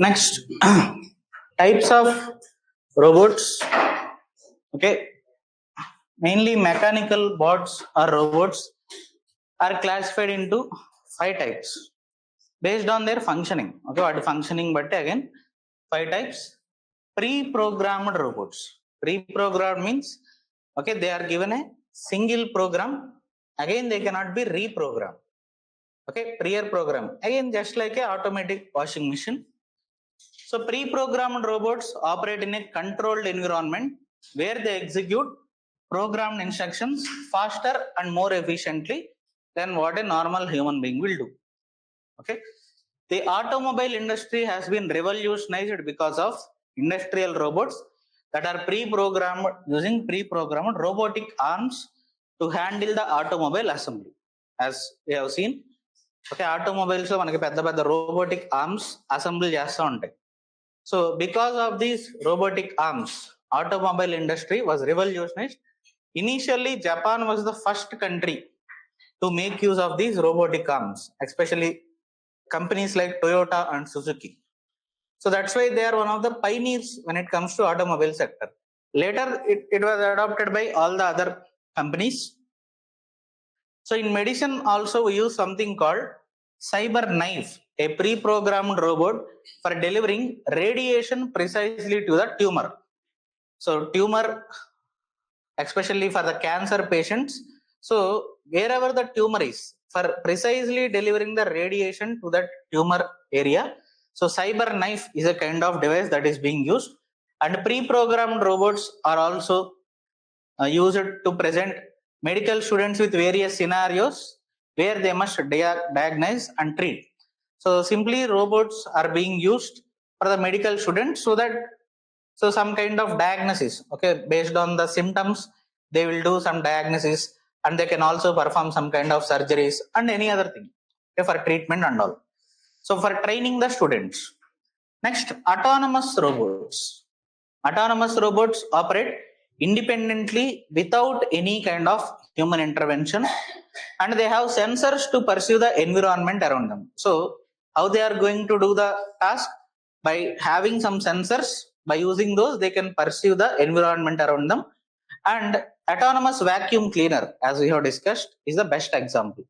Next, types of robots. Okay, mainly mechanical bots or robots are classified into 5 types based on their functioning. Okay, what functioning, but again 5 types. Pre-programmed robots. Pre-programmed means okay, they are given a single program. Again, they cannot be reprogrammed. Okay, prior program. Again, just like a automatic washing machine. So pre-programmed robots operate in a controlled environment where they execute programmed instructions faster and more efficiently than what a normal human being will do. Okay. The automobile industry has been revolutionized because of industrial robots that are pre-programmed using pre-programmed robotic arms to handle the automobile assembly. As we have seen, okay, automobiles లో మనకి పెద్ద పెద్ద robotic arms assemble చేస్తూ ఉంటాయి. So because of these robotic arms, automobile industry was revolutionized. Initially, Japan was the first country to make use of these robotic arms, especially companies like Toyota and Suzuki. So that's why they are one of the pioneers when it comes to automobile sector. Later, it was adopted by all the other companies. So in medicine also we use something called cyber knife, a pre-programmed robot for delivering radiation precisely to the tumor. So tumor, especially for the cancer patients, so wherever the tumor is, for precisely delivering the radiation to that tumor area, so cyber knife is a kind of device that is being used. And pre-programmed robots are also used to present medical students with various scenarios where they must diagnose and treat. So simply robots are being used for the medical students so that so some kind of diagnosis, okay, based on the symptoms, they will do some diagnosis and they can also perform some kind of surgeries and any other thing, okay, for treatment and all. So for training the students. Next, autonomous robots. Autonomous robots operate independently without any kind of human intervention, and they have sensors to pursue the environment around them. So how they are going to do the task? By having some sensors, by using those they can pursue the environment around them. And autonomous vacuum cleaner, as we have discussed, is the best example.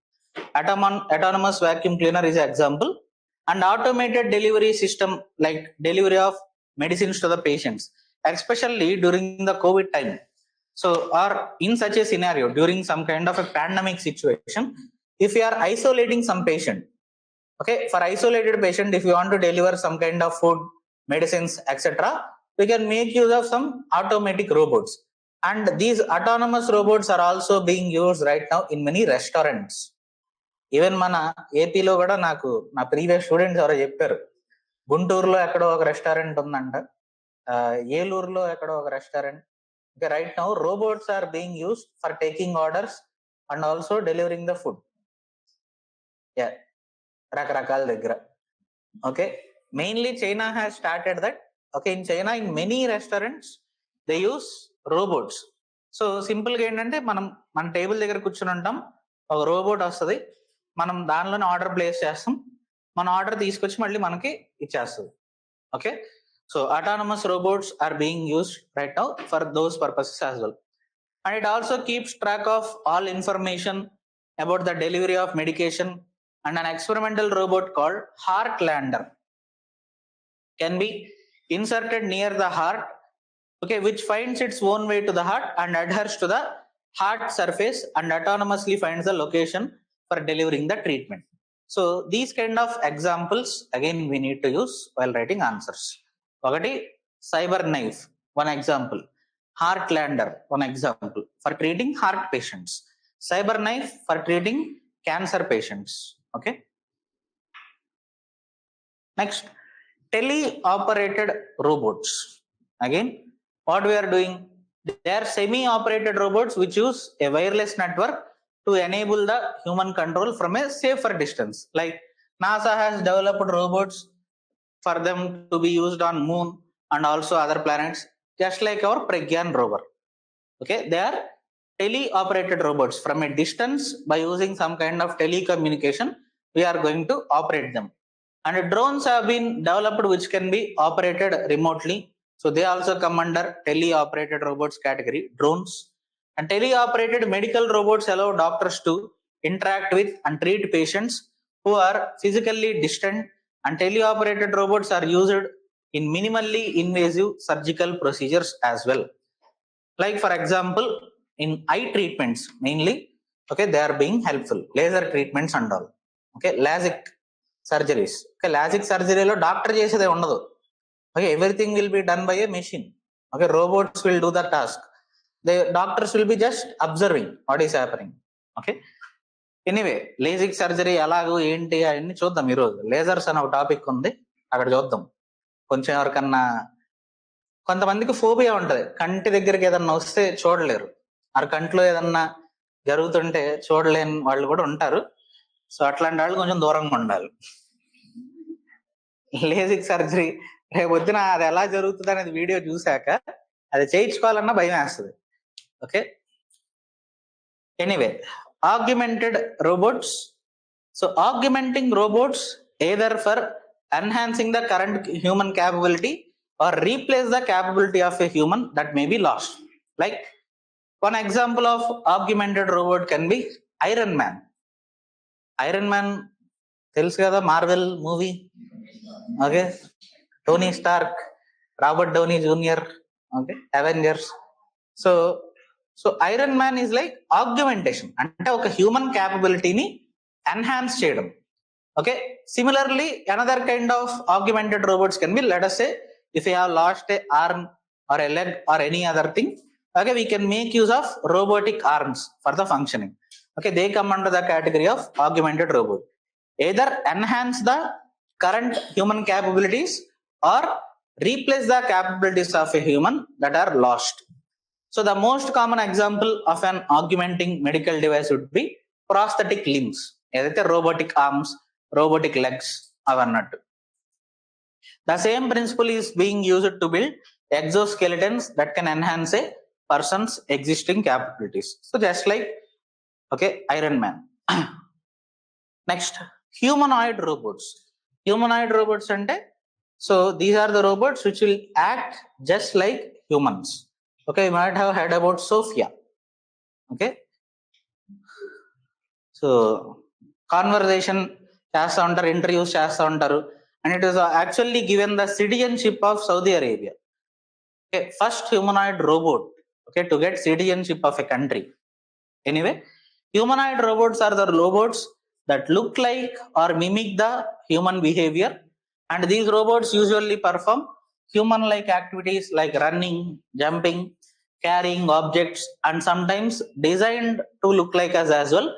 Autonomous vacuum cleaner is an example. And automated delivery system like delivery of medicines to the patients, especially during the COVID time. So or in such a scenario, during some kind of a pandemic situation, if you are isolating some patient, okay, for isolated patient, if you want to deliver some kind of food, medicines, etc., we can make use of some automatic robots. And these autonomous robots are also being used right now in many restaurants. Even మన ఏపీలో కూడా నాకు నా previous students ఎవరో చెప్పారు, గుంటూరులో ఎక్కడో ఒక రెస్టారెంట్ ఉందంట, ఏలూరులో ఎక్కడో ఒక restaurant. Okay, right now robots are being used for taking orders and also delivering the food. Yeah, రకరకాల దగ్గర. Okay, mainly China has started that. Okay, in China, in many restaurants they use robots. So simple గా ఏంటంటే మనం మన table దగ్గర కూర్చొని ఉంటాం, ఒక రోబోట్ వస్తుంది, మనం దానిలోనే ఆర్డర్ ప్లేస్ చేస్తాం, మన ఆర్డర్ తీసుకొచ్చి మళ్ళీ మనకి ఇచ్చేస్తుంది. Okay, so autonomous robots are being used right now for those purposes as well. And it also keeps track of all information about the delivery of medication. And an experimental robot called Heartlander can be inserted near the heart, okay, which finds its own way to the heart and adheres to the heart surface and autonomously finds the location for delivering the treatment. So these kind of examples again we need to use while writing answers. Okati cyber knife, one example. Heartlander, one example for treating heart patients. Cyber knife for treating cancer patients. Okay. Next, teleoperated robots. Again, what we are doing? They are semi-operated robots which use a wireless network to enable the human control from a safer distance. Like NASA has developed robots for them to be used on moon and also other planets, just like our Pragyan rover. Okay, they are teleoperated robots. From a distance, by using some kind of telecommunication, we are going to operate them. And drones have been developed which can be operated remotely. So they also come under teleoperated robots category, drones. And teleoperated medical robots allow doctors to interact with and treat patients who are physically distant. And teleoperated robots are used in minimally invasive surgical procedures as well. Like for example, in eye treatments mainly, okay, they are being helpful. Laser treatments and all. Okay, LASIK surgeries. Okay, LASIK surgery lo doctor chesede undadu. Okay, everything will be done by a machine. Okay, robots will do the task. The doctors will be just observing what is happening. Okay, anyway LASIK surgery ఎలాగో ఏంటి అవన్నీ చూద్దాం ఈరోజు. Lasers అనే ఒక topic ఉంది, అక్కడ చూద్దాం. కొంచెం ఎవరికన్నా కొంతమందికి ఫోబియా ఉంటది, కంటి దగ్గరికి ఏదన్నా వస్తే చూడలేరు, ఆ కంట్లో ఏదన్నా జరుగుతుంటే చూడలేని వాళ్ళు కూడా ఉంటారు. సో అట్లాంటి వాళ్ళు కొంచెం దూరంగా ఉండాలి. లేజిక్ సర్జరీ రేపు వద్దున అది ఎలా జరుగుతుంది అనేది వీడియో చూశాక అది చేయించుకోవాలన్నా భయం వేస్తుంది. Okay, anyway augmented robots. So augmenting robots either for enhancing the current human capability or replace the capability of a human that may be lost. Like one example of augmented robot can be Iron Man. Iron Man తెలుసు కదా, Marvel movie. Okay, Tony Stark, Robert Downey Junior. Okay, Avengers. So Iron Man is like augmentation, అంటే ఒక human క్యాపబిలిటీని enhance చేయడం. Okay, similarly another kind of augmented robots can be, let us say if you have lost a arm or a leg or any other thing, okay, we can make use of robotic arms for the functioning. Okay, they come under the category of augmented robot. Either enhance the current human capabilities or replace the capabilities of a human that are lost. So the most common example of an augmenting medical device would be prosthetic limbs. ఏదైతే robotic arms, robotic legs అవన్నట్టు. The same principle is being used to build exoskeletons that can enhance a person's existing capabilities. So just like, okay, Iron Man. Next, humanoid robots. Humanoid robots ante, so these are the robots which will act just like humans. Okay, you might have heard about Sophia. Okay, so conversation చేస్తూ ఉంటారు, interviews చేస్తూ ఉంటారు, and it is actually given the citizenship of Saudi Arabia. Okay, first humanoid robot, okay, to get citizenship of a country. Anyway, humanoid robots are the robots that look like or mimic the human behavior, and these robots usually perform human-like activities like running, jumping, carrying objects, and sometimes designed to look like us as well,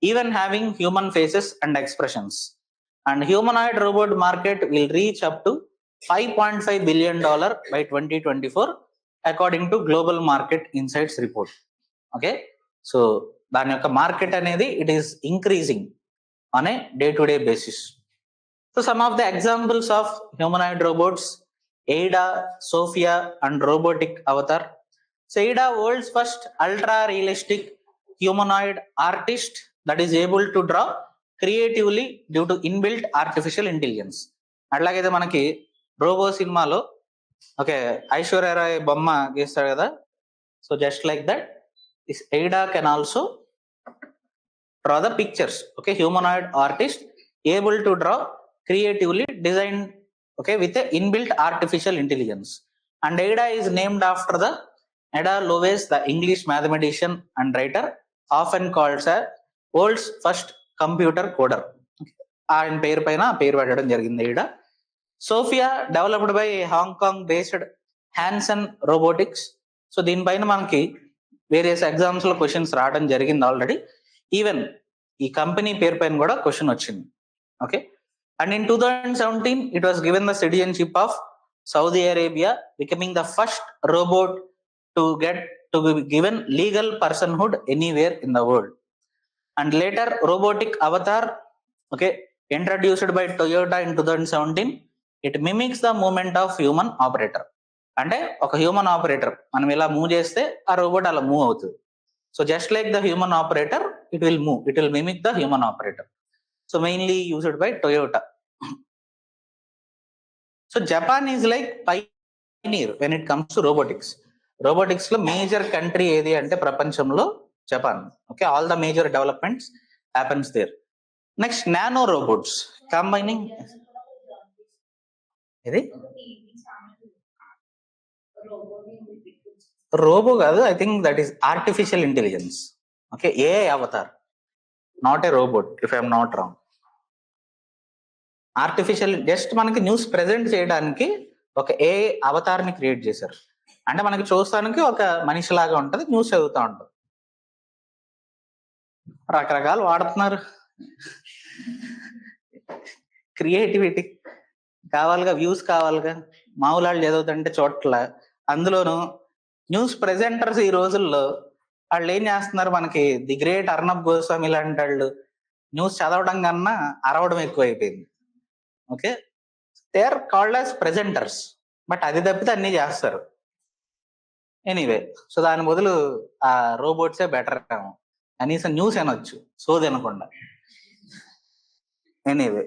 even having human faces and expressions. And humanoid robot market will reach up to $5.5 billion by 2024 according to Global Market Insights report. Okay, so దాని యొక్క market అనేది it is increasing on a day to day basis. So some of the examples of humanoid robots: Aida, Sophia and robotic avatar. So Aida world's first ultra realistic humanoid artist that is able to draw creatively due to inbuilt artificial intelligence. అట్లాగైతే మనకి robo సినిమాలో okay Aishwarya Roy బొమ్మ గీస్తాడు కదా, so just like that this AIDA can also draw the pictures. Okay, humanoid artist able to draw creatively designed, okay, with a inbuilt artificial intelligence. And AIDA is named after the Ada Lovelace, the English mathematician and writer, often called as world's first computer coder. ఆయన పేరు పైన పేరు పెట్టడం జరిగింది AIDA. Sophia developed by Hong Kong based Hanson Robotics. So దీనిపైన మనకి various exams లో questions రావడం జరిగింది ఆల్రెడీ. ఈవెన్ ఈ కంపెనీ పేరు పైన కూడా క్వశ్చన్ వచ్చింది. Okay, and in 2017 it was given the citizenship of Saudi Arabia, becoming the first robot to be given legal personhood anywhere in the world. And later robotic avatar, okay, introduced by Toyota in 2017, it mimics the movement of human operator. అంటే ఒక human operator మనం ఇలా move చేస్తే ఆ robot అలా move అవుతుంది. So just like the human operator it will move, it will mimic the human operator. So mainly used by Toyota. So Japan is like pioneer when it comes to robotics. Robotics lo major country ఏది అంటే ప్రపంచంలో Japan. Okay, all the major developments happens there. Next nano robots combining ఇది robo కాదు, I think that is artificial intelligence. Okay, AI avatar, not a robot if I'm not wrong. Artificial just మనకి news present చేయడానికి ఒక AI Avatar ని create చేశారు. అంటే మనకి చూస్తానికి ఒక మనిషిలాగా ఉంటది, న్యూస్ చదువుతూ ఉంటుంది. రకరకాలు వాడుతున్నారు. క్రియేటివిటీ కావాలిగా, వ్యూస్ కావాలిగా, మామూలు చదువుతుంటే చోట్ల. అందులోను న్యూస్ ప్రెజెంటర్స్ ఈ రోజుల్లో వాళ్ళు ఏం చేస్తున్నారు, మనకి ది గ్రేట్ అర్నబ్ గోస్వామి లాంటి వాళ్ళు న్యూస్ చదవడం కన్నా అరవడం ఎక్కువైపోయింది. Okay, they are called as presenters, but అది తప్పితే అన్ని చేస్తారు. ఎనీవే, సో దాని బదులు ఆ రోబోట్సే బెటర్ ఏమో, కనీసం న్యూస్ అనొచ్చు సోది అనకుండా. Anyway,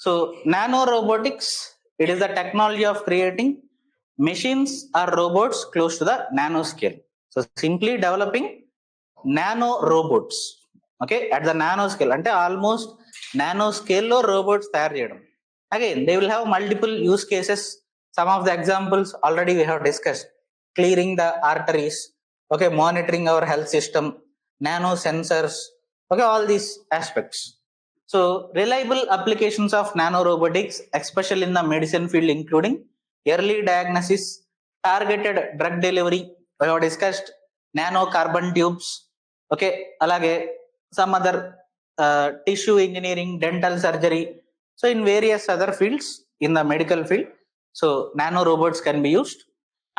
so nano robotics, it is the technology of creating machines or robots close to the nano scale. So simply developing nano robots, okay, at the nano scale, ante almost nano scale lo robots tayar cheyadam. Again, they will have multiple use cases. Some of the examples already we have discussed: clearing the arteries, okay, monitoring our health system, nano sensors, okay, all these aspects. So reliable applications of nano robotics, especially in the medicine field, including early diagnosis, targeted drug delivery, we have discussed nano carbon tubes, okay, alage some other tissue engineering, dental surgery, so in various other fields in the medical field, so nano robots can be used.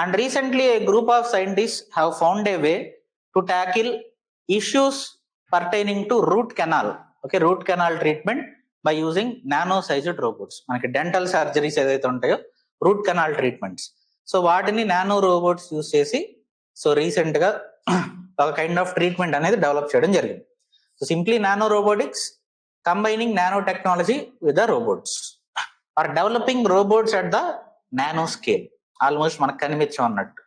And recently a group of scientists have found a way to tackle issues pertaining to root canal, okay, root canal treatment by using nano sized robots. మనకి dental surgeries ఏదైతే ఉంటాయో root canal treatments, so వాటిని nano robots use చేసి so recent గా ఒక kind of treatment అనేది develop చేయడం జరిగింది. So simply nano robotics combining nano technology with the robots are developing robots at the nano scale, almost మనకు కనిపించం అన్నట్టు.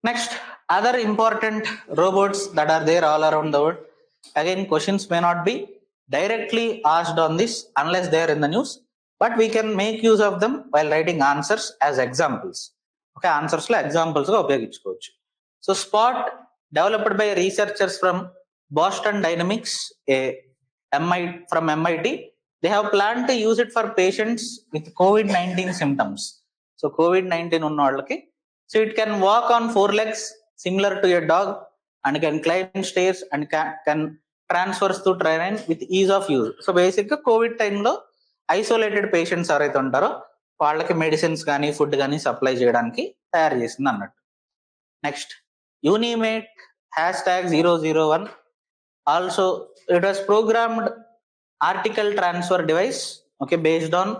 Next, other important robots that are there all around the world. Again questions may not be directly asked on this unless they are in the news, but we can make use of them while writing answers as examples. Okay, answers lo examples ga upayoginchukochu. So Spot, developed by researchers from Boston Dynamics, from MIT, they have planned to use it for patients with COVID-19 symptoms. So COVID-19 ఉన్న వాళ్ళకి, so it can walk on 4 legs similar to a dog and can climb stairs and can transfers to terrain with ease of use. So basic గా Covid టైంలో isolated patients ఎవరైతే ఉంటారో వాళ్ళకి medicines కానీ food కానీ supply చేయడానికి తయారు చేసింది అన్నట్టు. Next, Unimate #001 also it was programmed article transfer device, okay, based on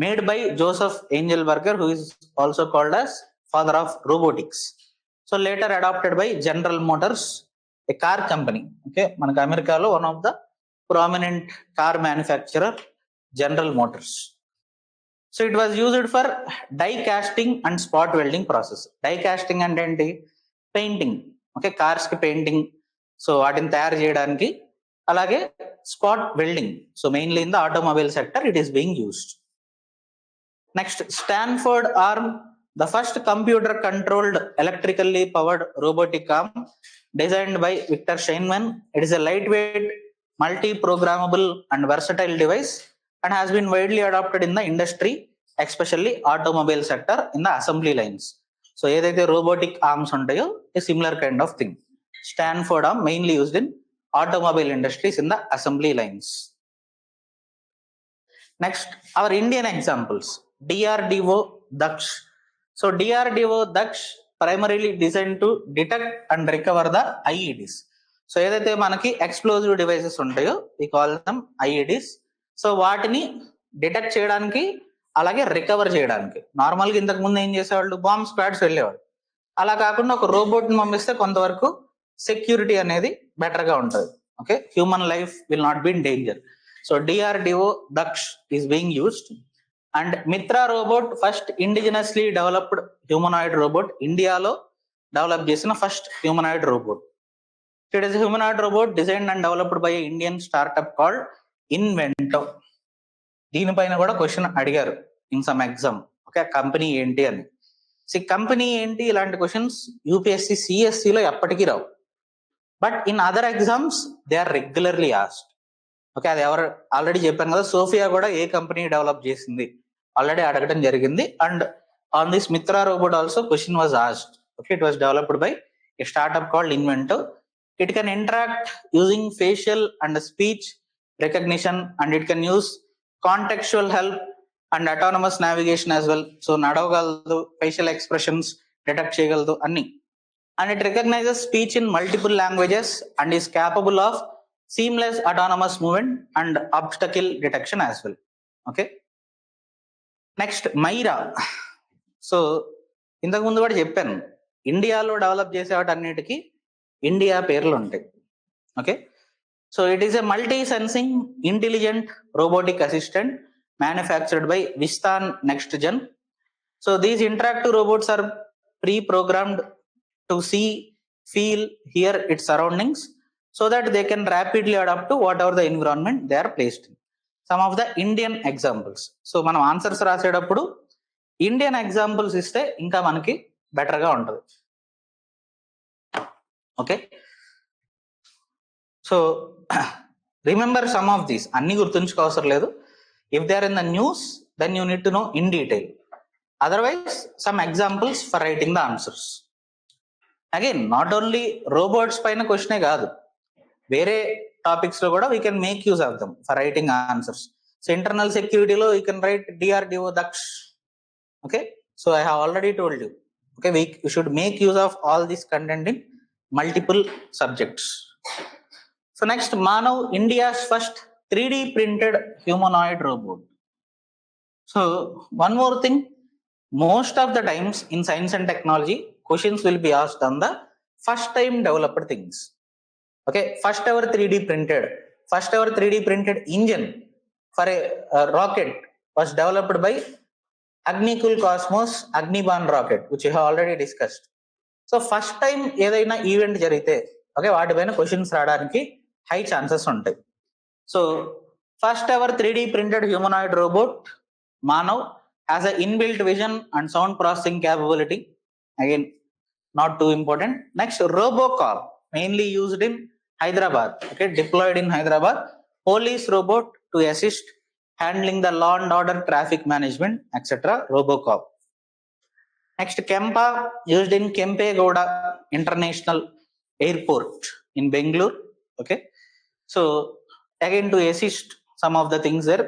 made by Joseph Engelberger, who is also called as father of robotics. So later adopted by General Motors, a car company. Okay, మనకు అమెరికాలో one of the prominent car manufacturer General Motors. So it was used for die casting and spot welding process. Die casting అంటే ఏంటి? Painting, okay, cars కి painting, so వాటిని తయారు చేయడానికి. అలాగే spot welding, so mainly in the automobile sector it is being used. Next, Stanford arm, the first computer controlled electrically powered robotic arm designed by Victor Steinman. It is a lightweight, multi-programmable and versatile device and has been widely adopted in the industry, especially automobile sector in the assembly lines. So ఏదైతే robotic arms ఉంటాయో a similar kind of thing. Stanford arm mainly used in automobile industries in the assembly lines. Next, our Indian examples: DRDO Daksh. So DRDO Daksh primarily designed to detect and recover the IEDs. So ఏదైతే మనకి explosive devices ఉంటాయో we call them IEDs. So వాటిని detect చేయడానికి అలాగే recover చేయడానికి. నార్మల్గా ఇంతకు ముందు ఏం చేసేవాళ్ళు, బాంబ్ స్క్వాడ్స్ వెళ్ళేవాళ్ళు. అలా కాకుండా ఒక రోబోట్ని పంపిస్తే కొంతవరకు సెక్యూరిటీ అనేది బెటర్ గా ఉంటుంది. Okay, human life will not be in danger. So DRDO Daksh is being used. And Mitra robot, first indigenously developed humanoid robot, India lo develop చేసిన first humanoid robot. It is a humanoid robot designed and developed by an Indian startup called Invento. దీనిపైన కూడా question అడిగారు in some exam. Okay, company ఏంటి అని. Company ఏంటి ఇలాంటి questions UPSC సిఎస్సిలో ఎప్పటికీ రావు, but in other exams they are regularly asked. Okay, అది ఎవరు ఆల్రెడీ చెప్పాను కదా, సోఫియా కూడా ఏ కంపెనీ డెవలప్ చేసింది ఆల్రెడీ అడగడం జరిగింది. And on this Mitra robot also question was asked. Okay, it was developed by a startup called Invento. It can interact using facial and speech recognition, and it can use contextual help and autonomous navigation as well. So nadavagaladu, facial expressions detect cheyagaladu anni, and it recognizes speech in multiple languages and is capable of seamless autonomous movement and obstacle detection as well. Okay, next Myra. So ఇంతకు ముందు కూడా చెప్పాను, ఇండియాలో develop చేసే వాటి అన్నిటికీ India పేర్లు ఉంటాయి. Okay, so it is a multi-sensing intelligent robotic assistant manufactured by Vistan Next Gen. So these interactive robots are pre-programmed to see, feel, hear its surroundings so that they can rapidly adapt to whatever the environment they are placed in. Some of the Indian examples. So మనం answers రాసేటప్పుడు Indian examples ఇస్తే ఇంకా మనకి బెటర్గా ఉంటుంది. Okay, so remember some of these, అన్ని గుర్తుంచుకోవసరం లేదు. If they are in the news then you need to know in detail. Otherwise some examples for writing the answers. Again not only robots పైన క్వశ్చనే కాదు, వేరే టాపిక్స్ లో కూడా we can make use of them for writing answers. So internal సెక్యూరిటీలో you can write DRDO Daksh. Okay, so I have already told you. Okay, you should make use of all this content in multiple subjects. So next, Nano, India's first 3D printed humanoid robot. So one more thing, most of the times in science and technology, questions will be asked on the first time developed things. Okay, first ever 3D printed engine for a rocket was developed by Agnikul Cosmos Agniban rocket, which we have already discussed. So first time ఏదైనా event జరిగితే okay వాటిపైన questions రావడానికి high chances ఉంటాయి. So first ever 3D printed humanoid robot Nano has an inbuilt vision and sound processing capability. Again, not too important. Next, Robocop, mainly used in Hyderabad. Okay, deployed in Hyderabad. Police robot to assist handling the law and order, traffic management, etc. Robocop. Next, Kempa, used in Kempegowda International Airport in Bangalore. Okay, so again to assist some of the things there,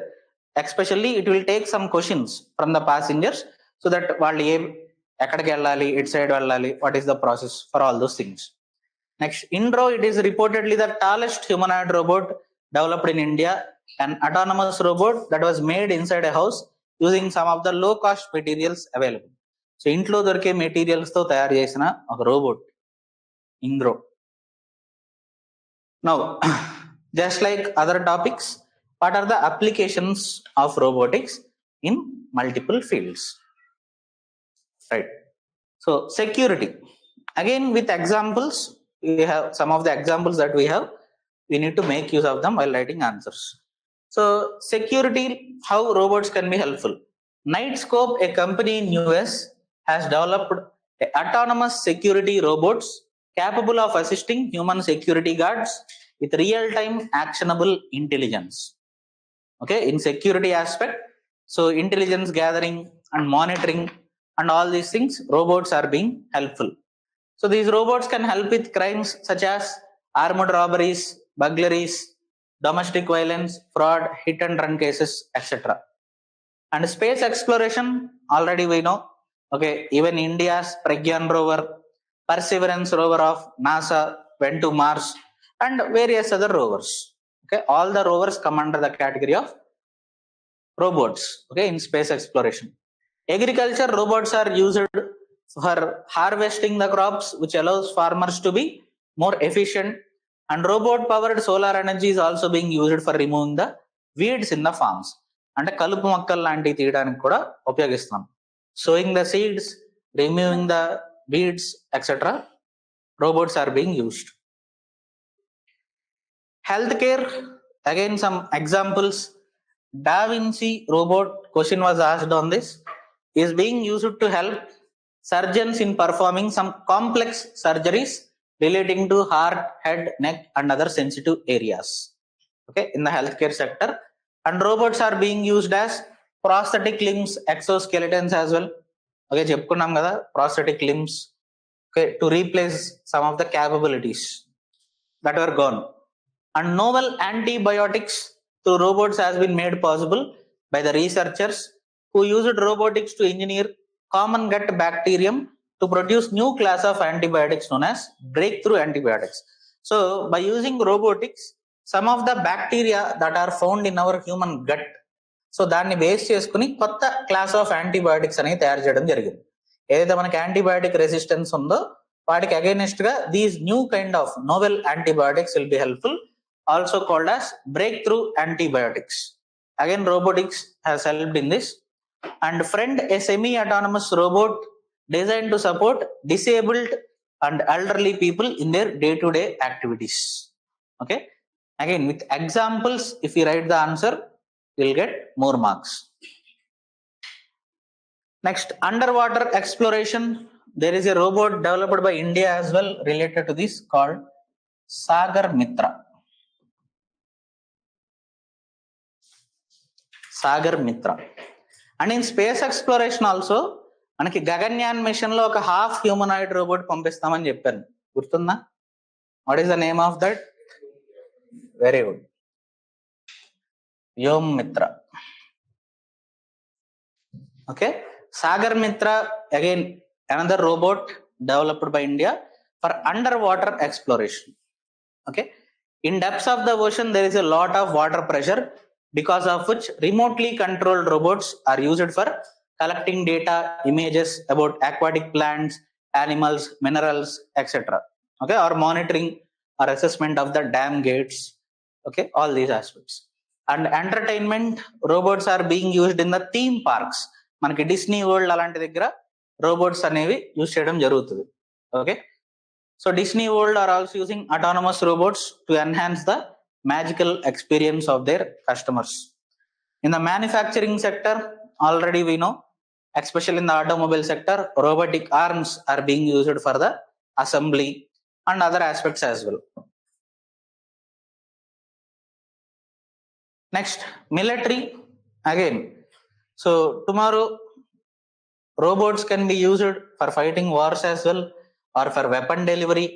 especially it will take some questions from the passengers so that వాళ్ళు ఎక్కడికి వెళ్ళాలి, ఎట్ side వెళ్ళాలి, what is the process for all those things. Next, Indro, it is reportedly the tallest humanoid robot developed in India, an autonomous robot that was made inside a house using some of the low cost materials available. So ఇంట్లో దొరికే materials తో తయారు చేసిన ఒక robot ఇంద్రో. Now, just like other topics, what are the applications of robotics in multiple fields? Right. So security. Again, with examples, we have some of the examples that we have. We need to make use of them while writing answers. So security, how robots can be helpful. Nightscope, a company in US, has developed autonomous security robots capable of assisting human security guards with real-time actionable intelligence. Okay, in security aspect, so intelligence gathering and monitoring and all these things, robots are being helpful. So these robots can help with crimes such as armed robberies, burglaries, domestic violence, fraud, hit and run cases, etc. And space exploration, already we know. Okay, even India's Pragyan rover, Perseverance rover of NASA went to Mars, and various other rovers. Okay, all the rovers come under the category of robots. Okay, in space exploration. Agriculture, robots are used for harvesting the crops, which allows farmers to be more efficient. And robot powered solar energy is also being used for removing the weeds in the farms. అంటే కలుపు మొక్కలు లాంటివి తీయడానికి కూడా ఉపయోగిస్తాం. Sowing the seeds, removing the weeds, etc. Robots are being used. Healthcare, again some examples. Da Vinci robot, question was asked on this, is being used to help surgeons in performing some complex surgeries relating to heart, head, neck and other sensitive areas. Okay, in the healthcare sector. And robots are being used as prosthetic limbs, exoskeletons as well. Okay, చెప్పుకున్నాం కదా prosthetic limbs, okay, to replace some of the capabilities that were gone. And novel antibiotics through robots has been made possible by the researchers who used robotics to engineer common gut bacterium to produce new class of antibiotics known as breakthrough antibiotics. So by using robotics, some of the bacteria that are found in our human gut, so దాన్ని base చేసుకుని కొత్త class of antibiotics అనేది తయారు చేయడం జరిగింది. ఏదైతే మనకి antibiotic resistance ఉందో వాటికి అగైనెస్ట్ గా these new kind of novel antibiotics will be helpful, also called as breakthrough antibiotics. Again, robotics has helped in this. And friend, a semi-autonomous robot designed to support disabled and elderly people in their day-to-day activities. Okay, again with examples, if you write the answer, you'll get more marks. Next, underwater exploration. There is a robot developed by India as well related to this called Sagar Mitra. Sagar Mitra. And in space exploration also మనకి Gaganyaan machine లో ఒక half humanoid robot పంపిస్తామని చెప్పాను, గుర్తుందా? What is the name of that? Very good, Vyom Mitra. Okay, Sagar Mitra again another robot developed by India for under water exploration. Okay, in depths of the ocean there is a lot of water pressure, because of which remotely controlled robots are used for collecting data, images about aquatic plants, animals, minerals, etc. Okay, or monitoring or assessment of the dam gates. Okay, all these aspects. And entertainment, robots are being used in the theme parks. మనకి Disney world అలాంటి దగ్గర robots అనేవి use చేయడం జరుగుతుంది. Okay, so Disney World are also using autonomous robots to enhance the magical experience of their customers. In the manufacturing sector, already we know, especially in the automobile sector, robotic arms are being used for the assembly and other aspects as well. Next, military. Again, so tomorrow robots can be used for fighting wars as well, or for weapon delivery,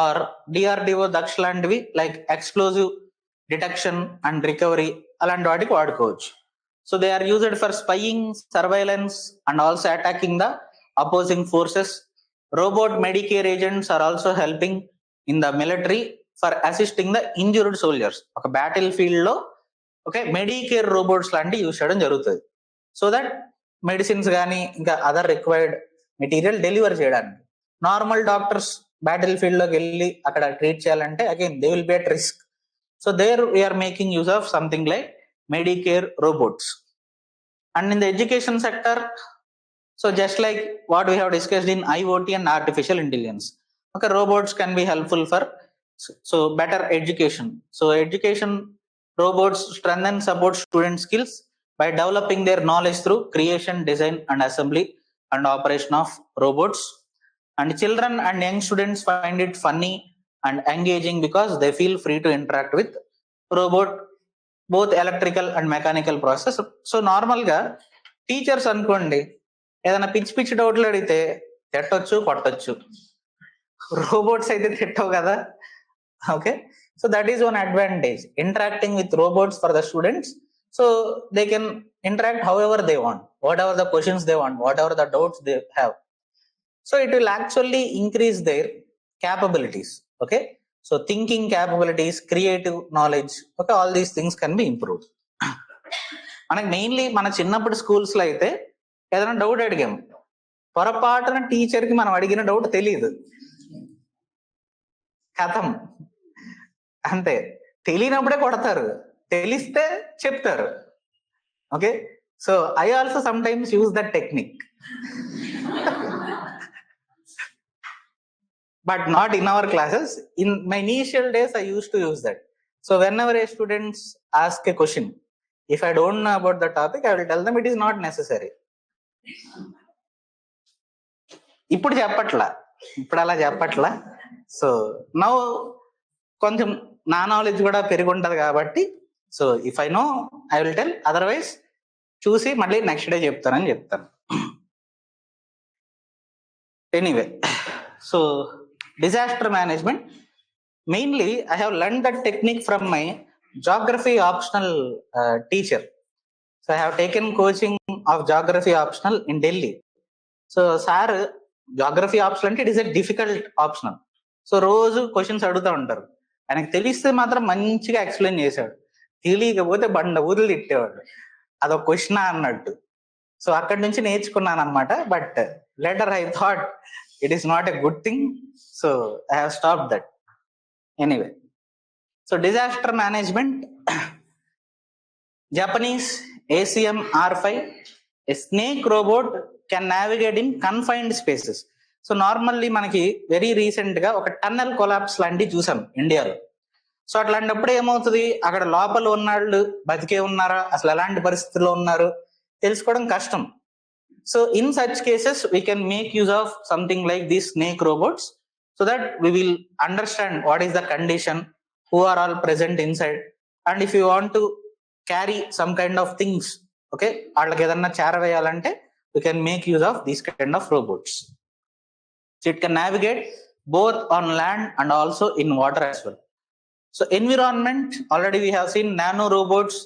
or DRDO Daksh లాంటివి like explosive detection and recovery అలాంటి వాటికి వాడుకోవచ్చు. So they are used for spying, surveillance and also attacking the opposing forces. Robot medicare agents are also helping in the military for assisting the injured soldiers. ఒక battle field లో okay medicare robots లాంటివి use చేయడం జరుగుతుంది, so that medicines కానీ ఇంకా other required material deliver చేయడానికి. Normal doctors battle field లోకి వెళ్ళి అక్కడ ట్రీట్ చేయాలంటే again they will be at risk. So there we're making use of something like medicare robots. And in the education sector, so just like what we have discussed in IoT and artificial intelligence, okay, robots can be helpful for so better education. So education robots strengthen support student skills by developing their knowledge through creation, design and assembly and operation of robots. And children and young students find it funny and engaging because they feel free to interact with robot, both electrical and mechanical process. So normal గా teachers అనుకోండి ఏదైనా పిచ్చి పిచ్చి డౌట్లు అడిగితే తిట్టొచ్చు, కొట్టొచ్చు. Robots అయితే తిట్టవు కదా. Okay, so that is one advantage, interacting with robots for the students, so they can interact however they want, whatever the questions they want, whatever the doubts they have. So it will actually increase their capabilities. Okay, so thinking capabilities, creative knowledge, okay, all these things can be improved. మనకి mainly మన చిన్నప్పుడు schools లో అయితే ఏదైనా doubt అడిగాం, పొరపాటున teacher కి మనం అడిగిన డౌట్ తెలియదు, కథం అంతే, తెలియనప్పుడే కొడతారు. తెలిస్తే చెప్తారు. Okay, so I also some times use that technique, but not in our classes. In my initial days, I used to use that. So whenever a students ask a question, if I don't know about the topic, I will tell them it is not necessary. ఇప్పుడు చెప్పట్లా, ఇప్పుడు అలా చెప్పట్లా. So now కొంచెం నా knowledge కూడా పెరిగి ఉంటుంది కాబట్టి, so if I know I will tell, otherwise చూసి మళ్ళీ నెక్స్ట్ డే చెప్తానని చెప్తాను. Anyway, so disaster management, mainly I have learned that technique from my geography optional teacher. So I have taken coaching of geography optional in Delhi. So sir, geography optional అంటే it is a difficult optional. So రోజు questions అడుగుతూ ఉంటారు. ఆయనకు తెలిస్తే మాత్రం మంచిగా explain చేశాడు, తెలియకపోతే బండ ఊర్లు తిట్టేవాడు, అదొక క్వశ్చన్ అన్నట్టు. సో అక్కడి నుంచి నేర్చుకున్నాను అనమాట. But later I thought it is not a good thing, so I have stopped that. Anyway, so disaster management, Japanese ACM R5, a snake robot can navigate in confined spaces. So normally మనకి very recent గా ఒక tunnel collapse లాంటివి చూసాం ఇండియాలో. So అట్లాంటప్పుడు ఏమవుతుంది, అక్కడ లోపల ఉన్నాళ్ళు బతికే ఉన్నారా, అసలు ఎలాంటి పరిస్థితుల్లో ఉన్నారు తెలుసుకోవడం కష్టం. So in such cases, we can make use of something like these snake robots, so that we will understand what is the condition, who are all present inside, and if you want to carry some kind of things, okay, వాళ్ళకి ఏదన్నా చేరవేయాలంటే we can make use of these kind of robots. So it can navigate both on land and also in water as well. So environment, already we have seen nano robots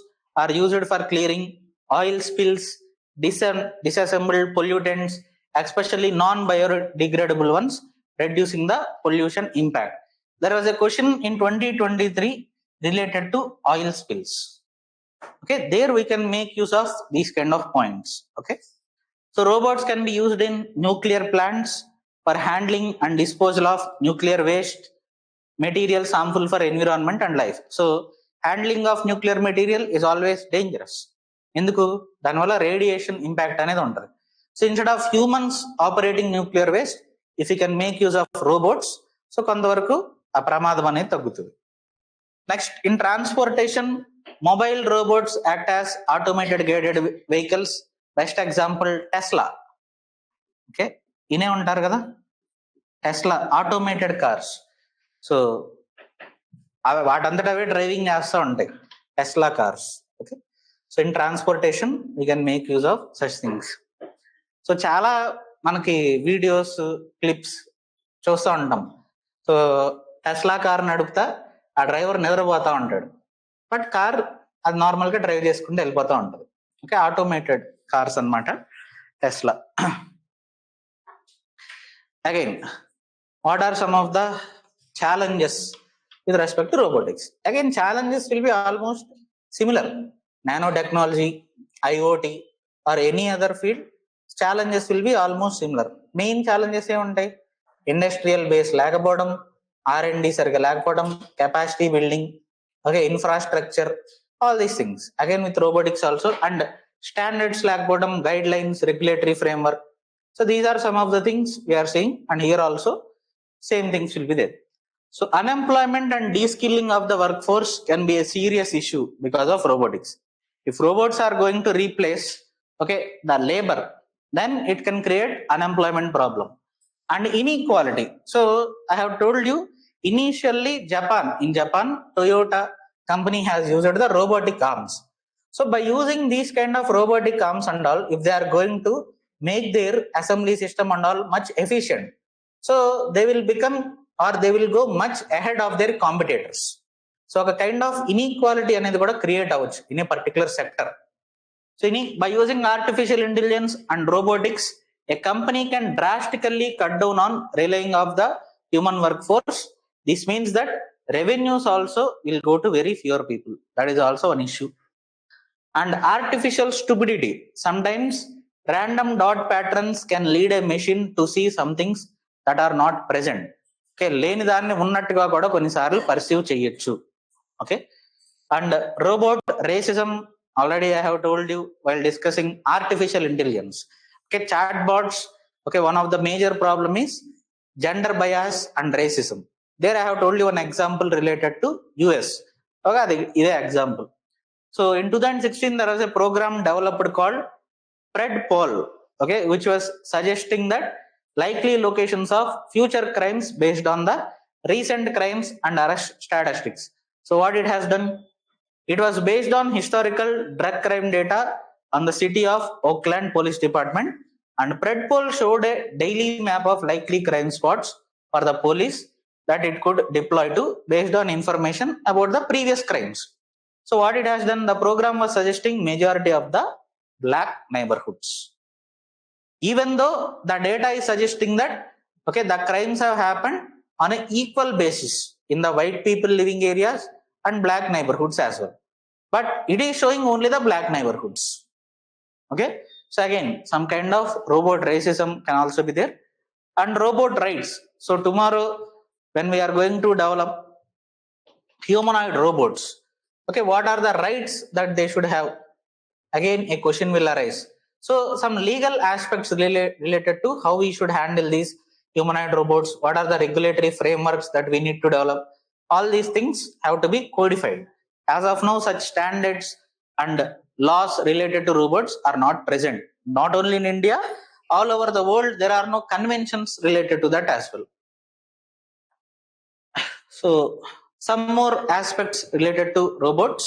are used for clearing oil spills, disassembled pollutants, especially non-biodegradable ones, reducing the pollution impact. There was a question in 2023 related to oil spills. Okay, there we can make use of these kind of points. Okay, so robots can be used in nuclear plants for handling and disposal of nuclear waste, materials harmful for environment and life. So handling of nuclear material is always dangerous. ఎందుకు, దానివల్ల radiation impact అనేది ఉంటుంది. So instead of humans operating nuclear waste, if you can make use of robots, so కొంతవరకు ఆ ప్రమాదం అనేది తగ్గుతుంది. Next, in transportation, mobile robots act as automated guided vehicles. Best example Tesla. Okay, ఇనే ఉంటారు కదా, టెస్లా ఆటోమేటెడ్ కార్స్. సో అవి వాటంతట అవే డ్రైవింగ్ చేస్తూ ఉంటాయి, Tesla cars. Okay, so in transportation we can make use of such things. So చాలా మనకి videos clips చూస్తూ ఉంటాం. సో టెస్లా కార్ నడుపుతా ఆ డ్రైవర్ నిద్రపోతూ ఉంటాడు, బట్ కార్ అది నార్మల్గా డ్రైవ్ చేసుకుంటూ వెళ్ళిపోతూ ఉంటుంది. ఓకే, ఆటోమేటెడ్ కార్స్ అన్నమాట Tesla. Again, what are some of the challenges with respect to robotics? Again, challenges will be almost similar. Nanotechnology, IoT or any other field, challenges will be almost similar. Main challenges ఏముంటాయి, industrial base లేకపోవడం, R&D సరిగా లేకపోవడం, capacity building, okay, infrastructure, all these things. Again with robotics also, and standards లేకపోవడం, guide lines, regulatory framework. So these are some of the things we are seeing, and here also same things will be there. So unemployment and de-skilling of the workforce can be a serious issue because of robotics. If robots are going to replace, okay, the labor, then it can create unemployment problem and inequality. So I have told you, initially in Japan, Toyota company has used the robotic arms. So by using these kind of robotic arms and all, if they are going to make their assembly system and all much efficient, so they will become, or they will go much ahead of their competitors. So a kind of inequality అనేది కూడా create అవ్వచ్చు in a particular sector. So by using artificial intelligence and robotics, a company can drastically cut down on relying of the human workforce. This means that revenues also will go to very fewer people. That is also an issue. And artificial stupidity. Sometimes random dot patterns can lead a machine to see some things that are not present. Okay, లేని దాన్ని ఉన్నట్టుగా కూడా కొన్నిసార్లు perceive చేయొచ్చు. Okay, And robot racism, already I have told you while discussing artificial intelligence. Okay, chatbots. Okay, one of the major problem is gender bias and racism. There I have told you an example related to US. Okay, this example. So in 2016 there was a program developed called Predpol, okay, which was suggesting that likely locations of future crimes based on the recent crimes and arrest statistics. So what it has done, it was based on historical drug crime data on the city of Oakland Police Department, and Predpol showed a daily map of likely crime spots for the police that it could deploy to based on information about the previous crimes. So what it has done, the program was suggesting majority of the black neighborhoods. Even though the data is suggesting that, okay, the crimes have happened on an equal basis in the white people living areas and black neighborhoods as well. But it is showing only the black neighborhoods. Okay. So again, some kind of robot racism can also be there. And robot rights. So tomorrow, when we are going to develop humanoid robots, okay, what are the rights that they should have? Again, a question will arise. So some legal aspects related to how we should handle these humanoid robots, what are the regulatory frameworks that we need to develop, all these things have to be codified. As of now, such standards and laws related to robots are not present. Not only in India, all over the world, there are no conventions related to that as well. So some more aspects related to robots.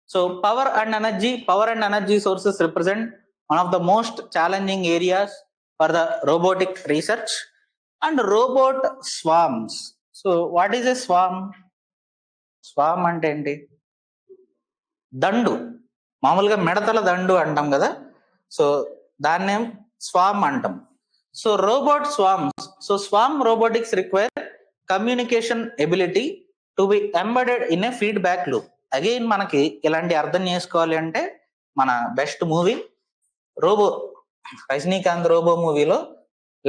So power and energy sources represent one of the most challenging areas for the robotic research. And robot swarms. So what is a swarm? Swarm అంటే ఏంటి? దండు, మామూలుగా మెడతల దండు అంటాం కదా, so దాన్నే swarm అంటాం. So robot swarms. So swarm robotics require communication ability to be embedded in a feedback loop. Again మనకి ఇలాంటి అర్థం చేసుకోవాలి అంటే మన బెస్ట్ మూవీ రోబో, రజనీకాంత్ రోబో మూవీలో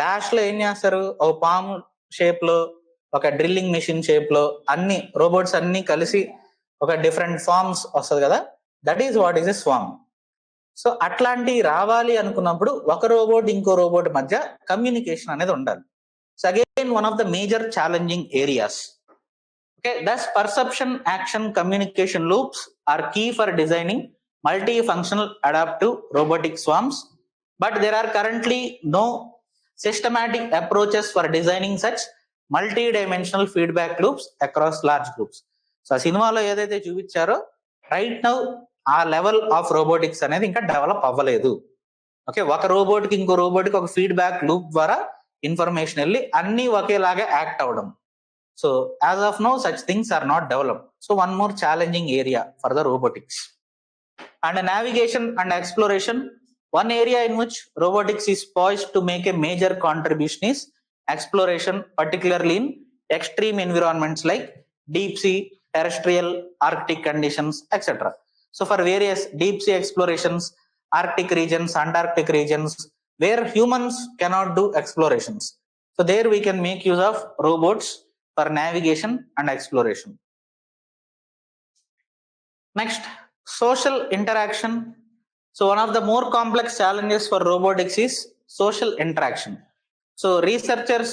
లాస్ట్ లో ఏం చేస్తారు, ఒక పాము షేప్ లో, ఒక డ్రిల్లింగ్ మెషిన్ షేప్ లో అన్ని రోబోట్స్ అన్ని కలిసి ఒక డిఫరెంట్ ఫార్మ్స్ వస్తుంది కదా, that is what is a swarm. So అట్లాంటివి రావాలి అనుకున్నప్పుడు ఒక రోబోట్ ఇంకో రోబోట్ మధ్య కమ్యూనికేషన్ అనేది ఉండాలి. So again one of the major challenging areas. Okay, thus perception action communication loops are key for designing multifunctional adaptive robotic swarms, but there are currently no systematic approaches for designing such multi-dimensional feedback loops across large groups. So సినిమాలో ఏదైతే చూపించారో right now ఆ level of robotics అనేది ఇంకా develop అవ్వలేదు. Okay, ఒక robot కి ఇంకో robot కి ఒక ఫీడ్బ్యాక్ లూప్ ద్వారా ఇన్ఫర్మేషన్ వెళ్ళి అన్ని ఒకేలాగా యాక్ట్ అవడం. So as of now, such things are not developed. So one more challenging area for the robotics. And navigation and exploration, one area in which robotics is poised to make a major contribution is exploration, particularly in extreme environments like deep sea, terrestrial, Arctic conditions, etc. So for various deep sea explorations, Arctic regions, Antarctic regions, where humans cannot do explorations. So there we can make use of robots for navigation and exploration. Next, social interaction. So one of the more complex challenges for robotics is social interaction. So researchers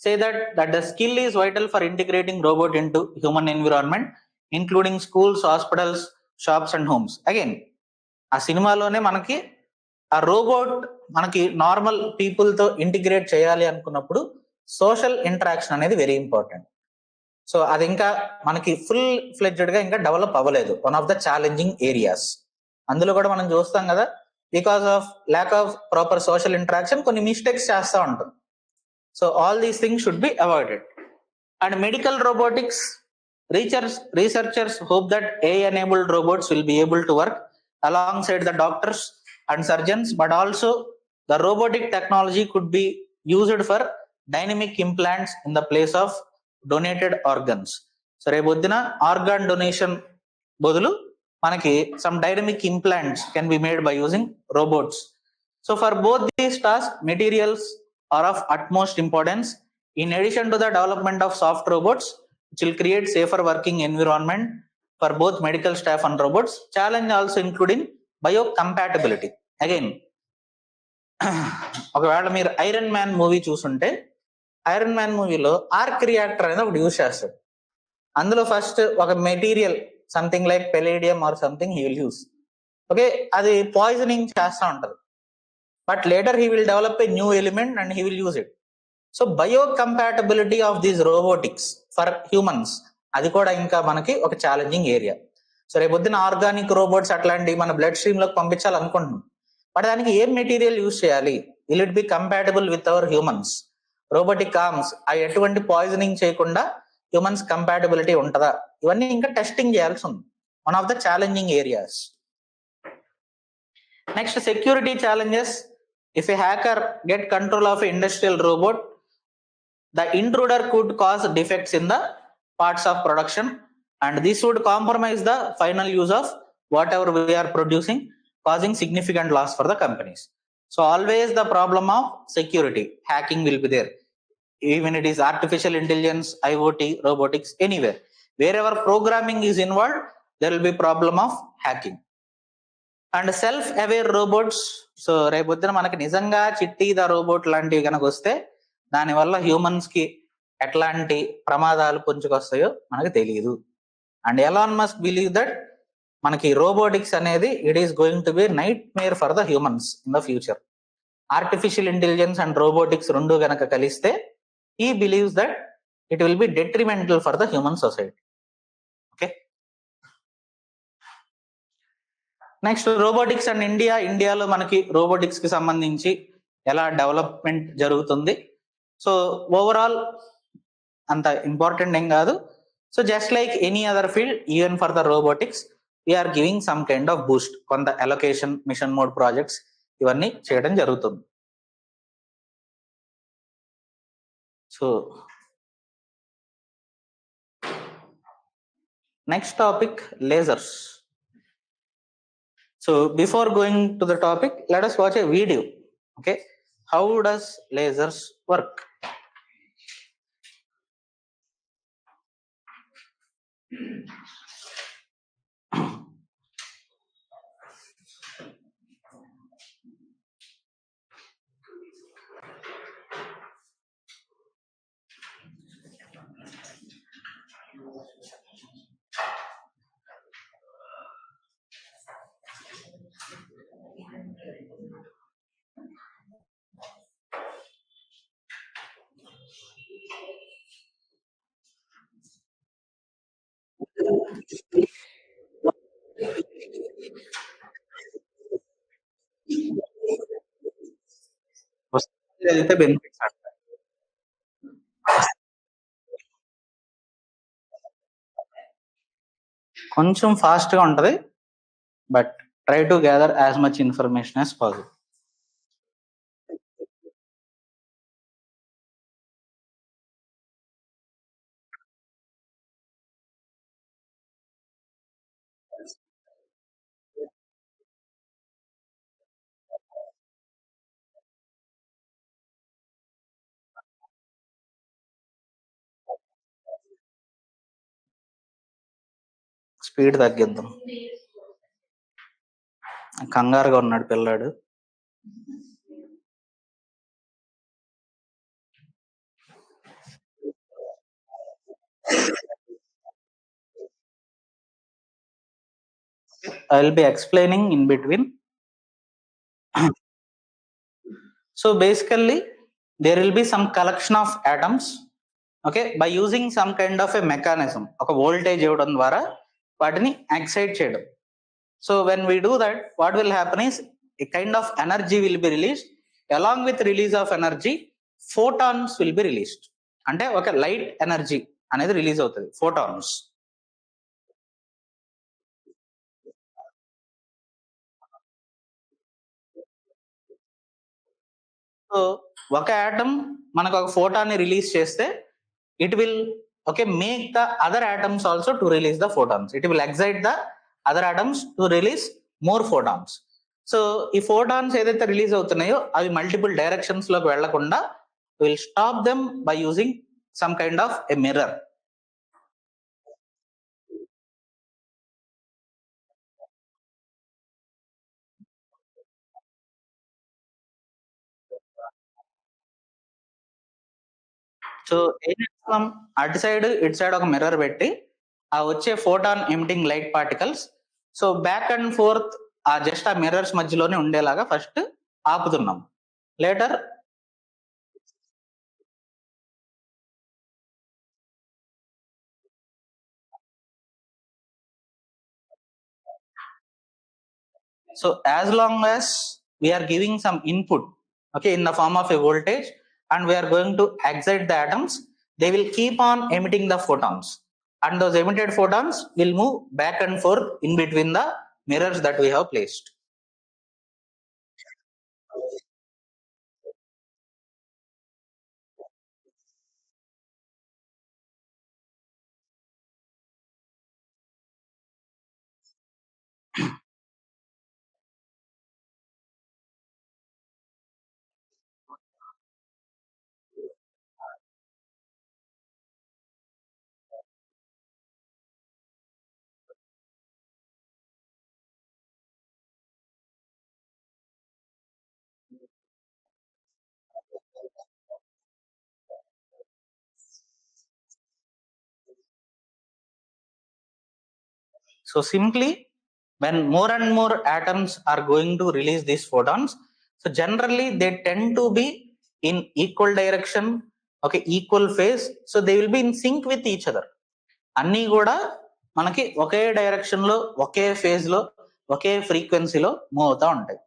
say that the skill is vital for integrating robot into human environment, including schools, hospitals, shops and homes. Again, ఆ సినిమాలోనే మనకి ఆ robot మనకి normal people తో integrate చేయాలి అనుకున్నప్పుడు social interaction అనేది very important. So అది ఇంకా మనకి ఫుల్ ఫ్లెడ్జెడ్ గా ఇంకా డెవలప్ అవ్వలేదు. One of the challenging areas. అందులో కూడా మనం చూస్తాం కదా, because of lack of proper social interaction కొన్ని మిస్టేక్స్ చేస్తూ ఉంటాం. So all these things should be avoided. And medical robotics, researchers hope that AI-enabled robots will be able to work alongside the doctors and surgeons, but also the robotic technology could be used for dynamic implants in the place of donated organs. So రేపొద్దున organ donation బదులు మనకి some dynamic implants can be made by using robots. So for both these tasks, materials are of utmost importance. In addition to the development of soft robots, which will create safer working environment for both medical staff and robots. Challenge also including biocompatibility. Again, ఒకవేళ మీరు Iron Man movie చూసుంటే Iron Man మూవీలో arc reactor అనేది ఒకటి use చేస్తాడు. అందులో first ఒక material something like palladium or something he will use. Okay, అది పాయిజనింగ్ చేస్తూ ఉంటది, but later he will develop a new element and he will use it. So biocompatibility of these robotics for humans, అది కూడా ఇంకా మనకి ఒక challenging area. So రేపొద్దున organic robots అట్లాంటివి మన బ్లడ్ స్ట్రీమ్ లోకి పంపించాలనుకుంటున్నాం, బట్ దానికి ఏం మెటీరియల్ యూజ్ చేయాలి? Will it be compatible with our humans? Robotic arms అవి ఎటువంటి పాయిజనింగ్ చేయకుండా హ్యూమన్స్ కంపాటబిలిటీ ఉంటుందా? ఇవన్నీ ఇంకా టెస్టింగ్ చేయాల్సి ఉంది. One of the challenging areas. Next, security challenges. If a hacker get control of an industrial robot, the intruder could cause defects in the parts of production, and this would compromise the final use of whatever we are producing, causing significant loss for the companies. So always the problem of security, hacking will be there. Even it is artificial intelligence, IoT, robotics, anywhere. Wherever programming is involved, there will be problem of hacking. And self aware robots. So రేపొద్దున మనకి నిజంగా చిట్టి the robot లాంటివి కనుక వస్తే దానివల్ల humans కి ఎట్లాంటి ప్రమాదాలు పొంచుకొస్తాయో మనకు తెలియదు. And Elon Musk believe that మనకి రోబోటిక్స్ అనేది it is going to be nightmare for the humans in the future. Artificial intelligence and robotics రెండు గనక కలిస్తే he believes that it will be detrimental for the human society. Okay, next robotics and ఇండియాలో మనకి robotics కి సంబంధించి ఎలా development జరుగుతుంది. So overall అంత ఇంపార్టెంట్ ఏం కాదు. So just like any other field, even for the robotics we're giving some kind of boost. కొంత అలొకేషన్, మిషన్ మోడ్ ప్రాజెక్ట్స్ ఇవన్నీ చేయడం జరుగుతుంది. So next topic, lasers. So before going to the topic, let us watch a video. Okay, how does lasers work? Benefits కొంచెం fast గా ఉంటది, but try to gather as much information as possible. Speed తగ్గిద్దాం, కంగారుగా ఉన్నాడు పిల్లాడు. I will be explaining in between. So basically there will be some collection of atoms, okay, by using some kind of a mechanism, ఒక voltage ఇవ్వడం ద్వారా వాటిని excite చేయడం. So when we do that, what will happen is a kind of energy will be released. Along with release of energy, photons will be released. అంటే ఒక light energy అనేది release అవుతుంది, photons. So ఒక atom మనకు ఒక ఫోటాన్ని release చేస్తే it will make the other atoms also to release the photons. It will excite the other atoms to release more photons. So ఈ photons ఏదైతే రిలీజ్ అవుతున్నాయో అవి మల్టిపుల్ డైరెక్షన్స్ లోకి వెళ్లకుండా will stop them by using some kind of a mirror. So ఏం చేస్తాం, అటు side ఇటు సైడ్ ఒక మిర్రర్ పెట్టి ఆ వచ్చే photon emitting light particles so back and forth ఆ జస్ట్ ఆ మిర్రర్స్ మధ్యలోనే ఉండేలాగా ఫస్ట్ ఆపుతున్నాం. Later so as long as we are giving some input, okay, in the form of a voltage, and we are going to excite the atoms, they will keep on emitting the photons, and those emitted photons will move back and forth in between the mirrors that we have placed. So simply, when more and more atoms are going to release these photons, so generally they tend to be in equal direction, okay, equal phase, so they will be in sync with each other. అన్నీ కూడా మనకి ఒకే direction లో, ఒకే phase లో, ఒకే ఫ్రీక్వెన్సీలో move అవుతా ఉంటాయి.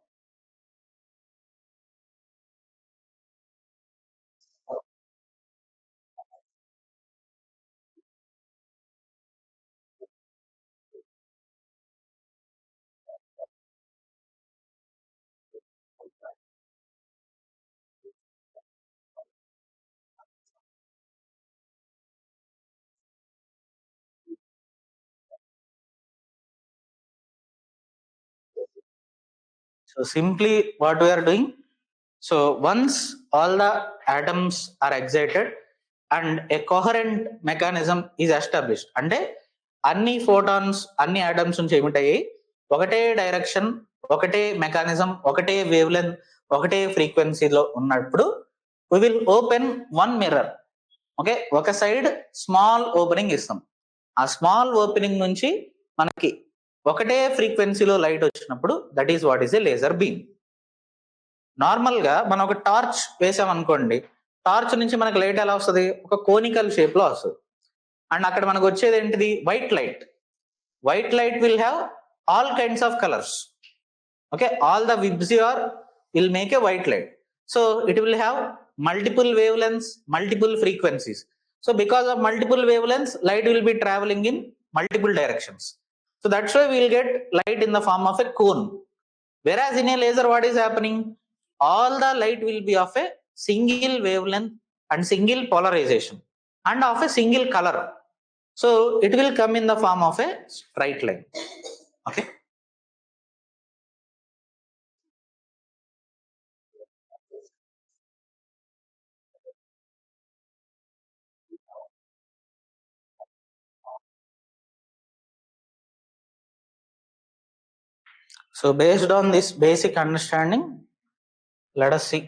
So simply what we are doing, so once all the atoms are excited and a coherent mechanism is established, అంటే అన్ని ఫోటాన్స్ అన్ని ఆటమ్స్ నుంచి ఏమిటాయి, ఒకటే డైరెక్షన్, ఒకటే మెకానిజం, ఒకటే వేవ్ లెంత్, ఒకటే ఫ్రీక్వెన్సీలో ఉన్నప్పుడు we will open one mirror, okay, ఒక సైడ్ స్మాల్ ఓపెనింగ్ ఇస్తాం. ఆ స్మాల్ ఓపెనింగ్ నుంచి మనకి ఒకటే ఫ్రీక్వెన్సీలో లైట్ వచ్చినప్పుడు that is what is a laser beam. Normal గా మనం ఒక టార్చ్ వేసాం అనుకోండి, టార్చ్ నుంచి మనకు లైట్ ఎలా వస్తుంది, ఒక కోనికల్ షేప్ లో వస్తుంది. అండ్ అక్కడ మనకు వచ్చేది ఏంటిది, white light. White light will have all kinds of colours, okay, all the VIBGYOR will make a white light, so it will have multiple wavelengths, multiple frequencies. So because of multiple wavelengths, light will be traveling in multiple directions, so that's why we will get light in the form of a cone. Whereas in a laser, what is happening, all the light will be of a single wavelength and single polarization and of a single color, so it will come in the form of a straight line, okay. So based on this basic understanding, let us see.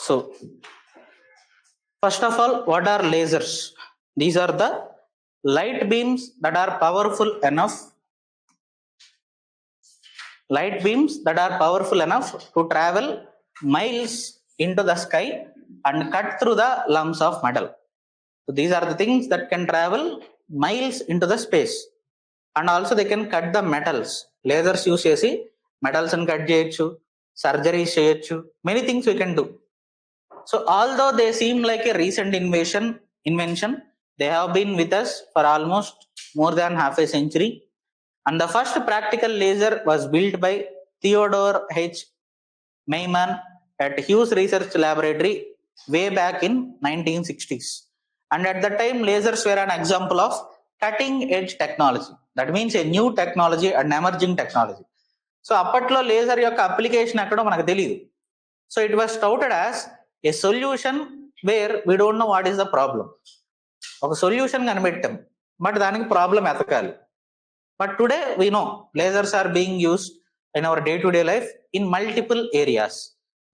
So first of all, what are lasers? These are the light beams that are powerful enough to travel miles into the sky and cut through the lumps of metal. So these are the things that can travel miles into the space, and also they can cut the metals. Lasers use చేసి metals and cut చేయొచ్చు, surgeries చేయొచ్చు, many things we can do. So although they seem like a recent invention, they have been with us for almost more than half a century. And the first practical laser was built by Theodore H. Maiman at Hughes Research Laboratory way back in 1960s. And at the time, lasers were an example of cutting edge technology. That means a new technology, an emerging technology. So అప్పట్లో laser యొక్క application ఎక్కడో మనకు తెలియదు. So it was touted as a solution where we don't know what is the problem. ఒక solution కనిపెట్టాం, but దానికి problem ఎతకాలి. But today we know lasers are being used in our day-to-day life in multiple areas.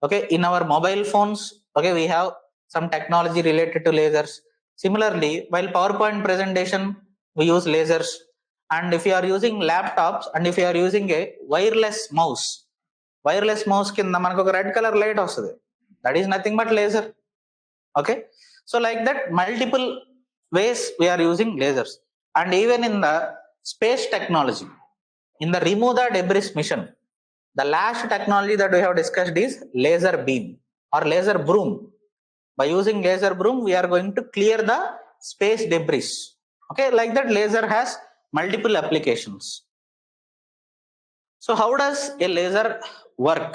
Okay, in our mobile phones, okay, we have some technology related to lasers. Similarly, while PowerPoint presentation, we use lasers. And if you are using laptops and if you are using a wireless mouse కింద మనకు ఒక red colour light వస్తుంది. That is nothing but laser. Okay, so like that multiple ways we are using lasers. And even in the space technology, in the remove the debris mission, the last technology that we have discussed is laser beam or laser broom. By using laser broom, we are going to clear the space debris. Okay, like that laser has multiple applications. So how does a laser work?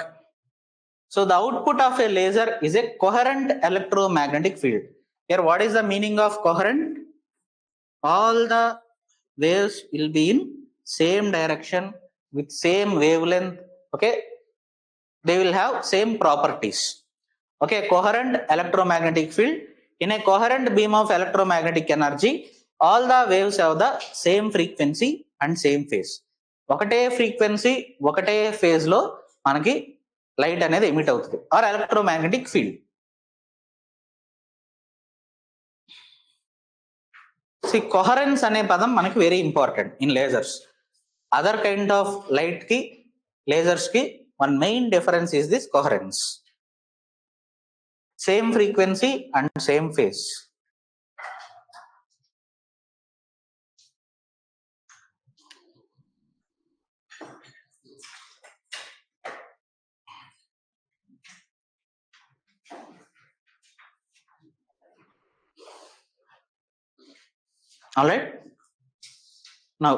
So the output of a laser is a coherent electromagnetic field. Here, what is the meaning of coherent? All the waves will be in same direction with same wavelength. Okay, they will have same properties. Okay, coherent electromagnetic field. In a coherent beam of electromagnetic energy, all the waves have the same frequency and same phase. ఒకటే frequency ఒకటే phase లో మనకి light అనేది emit అవుతుంది are electromagnetic field. Coherence అనే పదం మనకి very important in lasers. Other kind of light కి లేజర్స్ కి one main difference is this coherence. Same frequency and same phase. All right. Now,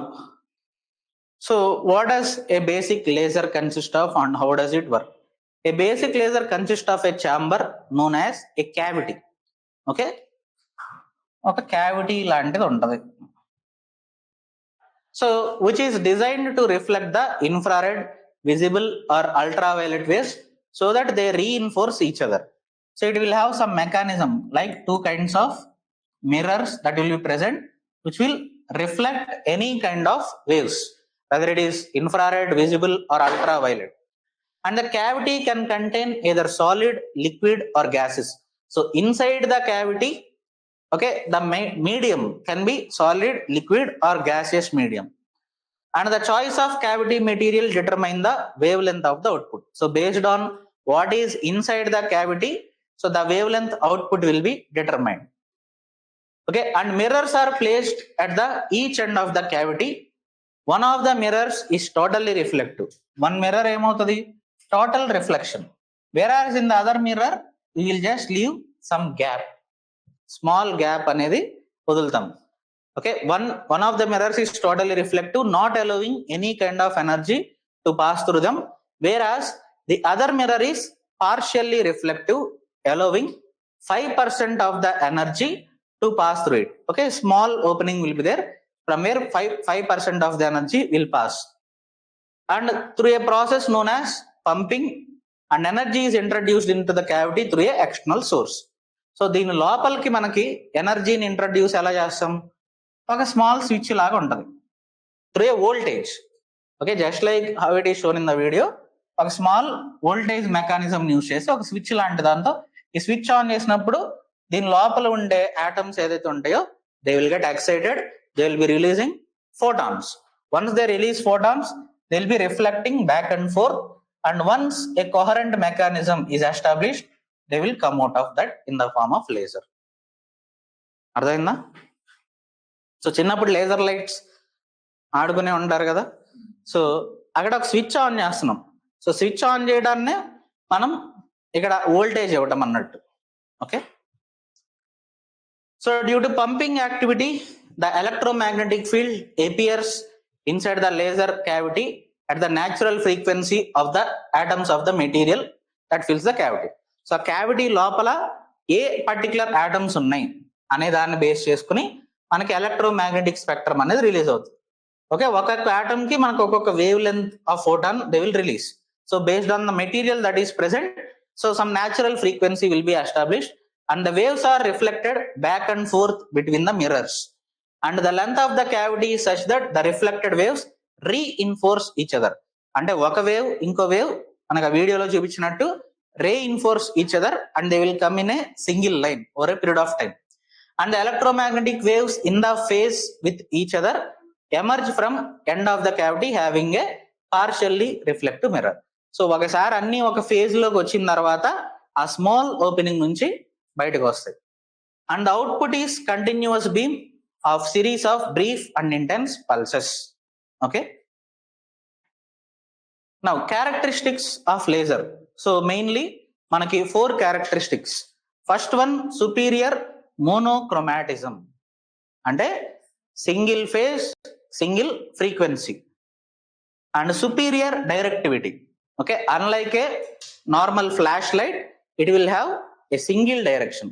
so what does a basic laser consist of and how does it work? A basic laser consists of a chamber known as a cavity. Okay, ఒక cavity లాంటిది ఉంటుంది. So which is designed to reflect the infrared, visible or ultraviolet waves so that they reinforce each other. So it will have some mechanism like two kinds of mirrors that will be present, which will reflect any kind of waves, whether it is infrared, visible or ultraviolet. And the cavity can contain either solid, liquid or gases. So inside the cavity, okay, the medium can be solid, liquid or gaseous medium. And the choice of cavity material determine the wavelength of the output. So based on what is inside the cavity, so the wavelength output will be determined. Okay, and mirrors are placed at the each end of the cavity. One of the mirrors is totally reflective. One mirror ఏమవుతుంది, total reflection. Whereas in the other mirror, we will just leave some gap, small gap అనేది వదులుతాం. Okay, one of the mirrors is totally reflective, not allowing any kind of energy to pass through them. Whereas the other mirror is partially reflective, allowing 5% of the energy to pass through it. Okay, small opening will be there from where 5% of the energy will pass. And through a process known as pumping, and energy is introduced into the cavity through a external source. So దీని లోపలికి మనకి ఎనర్జీని introduce ఎలా చేస్తాం, ఒక small switch లాగా ఉంటుంది through a voltage. Okay, just like how it is shown in the video, ఒక స్మాల్ వోల్టేజ్ మెకానిజం యూజ్ చేసి ఒక స్విచ్ లాంటి దాంతో ఈ స్విచ్ ఆన్ చేసినప్పుడు దీని లోపల ఉండే ఆటమ్స్ ఏదైతే ఉంటాయో they will get excited, they will be releasing photons. Once they release photons, they will be reflecting back and forth, and once a coherent mechanism is established, they will come out of that in the form of laser. అర్థమైందా? So చిన్నప్పుడు laser lights ఆడుకునే ఉంటారు కదా, so అక్కడ ఒక switch on చేస్తున్నాం. So switch on చేయడాన్నే మనం ఇక్కడ వోల్టేజ్ ఇవ్వటం అన్నట్టు. Okay, so due to pumping activity, the electromagnetic field appears inside the laser cavity at the natural frequency of the atoms of the material that fills the cavity. So cavity లోపల ఏ particular atoms ఉన్నాయి అనే దాన్ని base చేసుకుని మనకి electromagnetic spectrum అనేది release అవుతుంది. Okay, ఒక్కొక్క atom కి మనకు ఒక్కొక్క wave length of photon they will release. So based on the material that is present, so some natural frequency will be established and the waves are reflected back and forth between the mirrors, and the length of the cavity is such that the reflected waves reinforce each other, అంటే ఒక wave ఇంకో wave మనకు ఆ వీడియోలో చూపించినట్టు reinforce each other and they will come in a single line over a period of time. And the electromagnetic waves in the phase with each other emerge from end of the cavity having a partially reflective mirror. So ఒకసారి అన్ని ఒక phase లోకి వచ్చిన తర్వాత ఆ small opening నుంచి బయటకు వస్తాయి. And the output is continuous beam of series of brief and intense pulses. Okay, now characteristics of laser. So mainly మనకి 4 characteristics. First one superior monochromatism, అంటే single phase single frequency. And superior directivity. Okay, unlike a normal flash light it will have a single direction.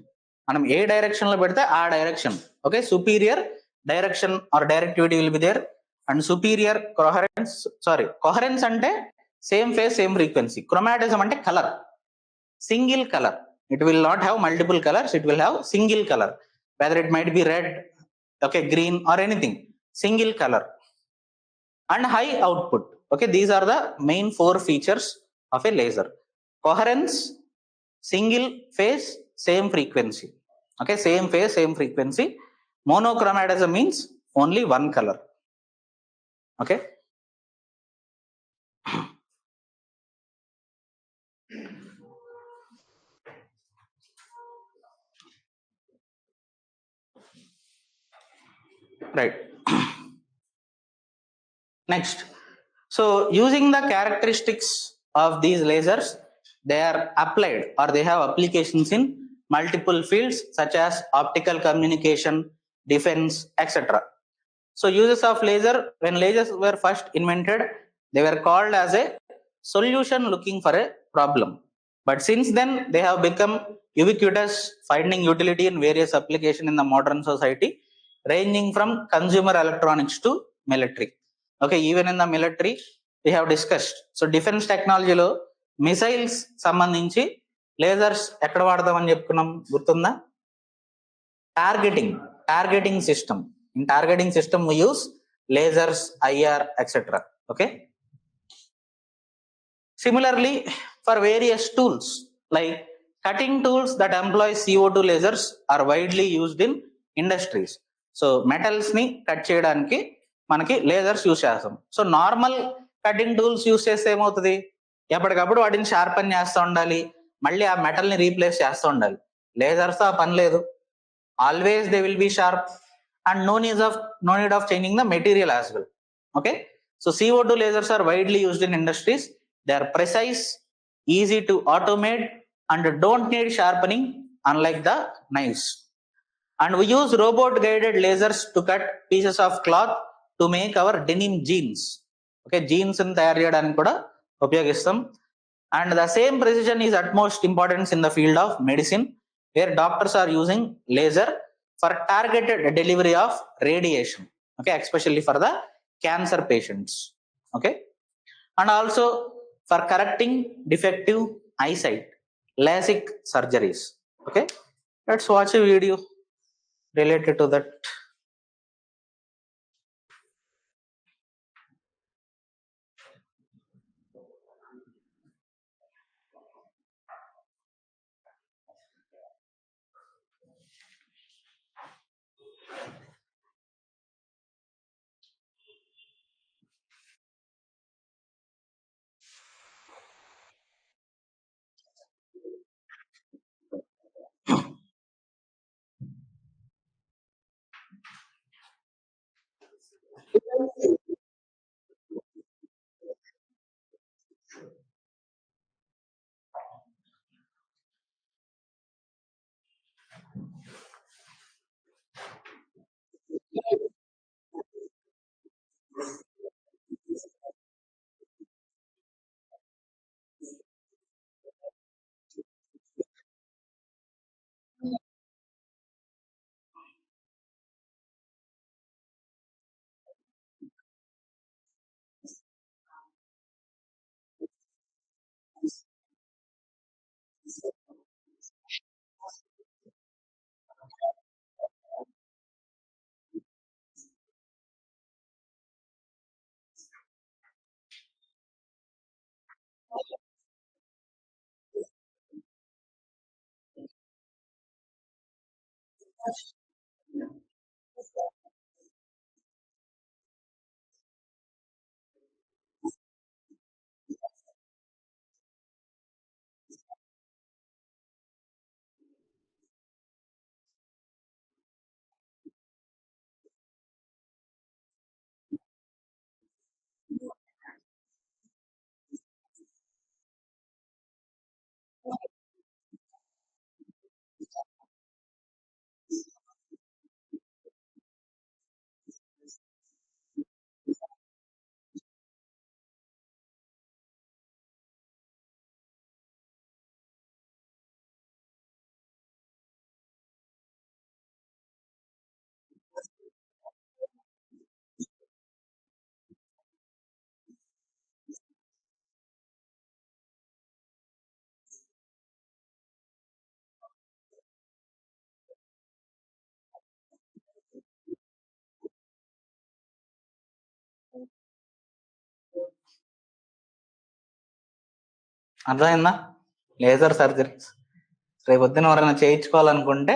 మనం ఏ direction లో పెడితే ఆ direction. Okay, superior direction or directivity will be there. And superior coherence అంటే same phase same frequency. Chromatism అంటే colour, single colour. It will not have multiple colours, it will have single colour, whether it might be red, okay, green or anything, single colour. And high output. Okay, these are the main 4 features of a laser. Coherence, single phase same frequency. Okay, same phase same frequency. Monochromatism means only one color. Okay, right. Next, so using the characteristics of these lasers, they are applied or they have applications in multiple fields such as optical communication, defense, etc. So uses of laser, when lasers were first invented, they were called as a solution looking for a problem. But since then, they have become ubiquitous, finding utility in various applications in the modern society, ranging from consumer electronics to military. Okay, even in the military, we have discussed. So defense technology లో missiles సంబంధించి lasers ఎక్కడ వాడదామని చెప్పుకున్నాం, గుర్తుందా? Targeting system. In targeting system we use lasers, IR, etc. Okay, similarly for various tools like cutting tools that employ CO2 lasers are widely used in industries. So metals ni cut cheyadaniki మనకి lasers use చేస్తాం. So normal cutting tools use చేస్తే ఏమవుతుంది, ఎప్పటికప్పుడు వాటిని sharpen చేస్తూ ఉండాలి, మళ్ళీ ఆ మెటల్ ని రీప్లేస్ చేస్తూ ఉండాలి. లేజర్స్ ఆ పని లేదు, always they will B sharp and no need of changing the material as well. Okay, so CO2 lasers are widely used in industries. They are precise, easy to automate and don't need sharpening unlike the knives. And we use robot guided lasers to cut pieces of cloth to make our denim jeans. Okay, jeans ni తయారు చేయడానికి కూడా ఉపయోగిస్తాం. And the same precision is utmost importance in the field of medicine, where doctors are using laser for targeted delivery of radiation. Okay, especially for the cancer patients. Okay, and also for correcting defective eyesight, LASIK surgeries. Okay, let's watch a video related to that. అర్థమైందా? Laser surgeries రేపు పొద్దున ఎవరైనా చేయించుకోవాలనుకుంటే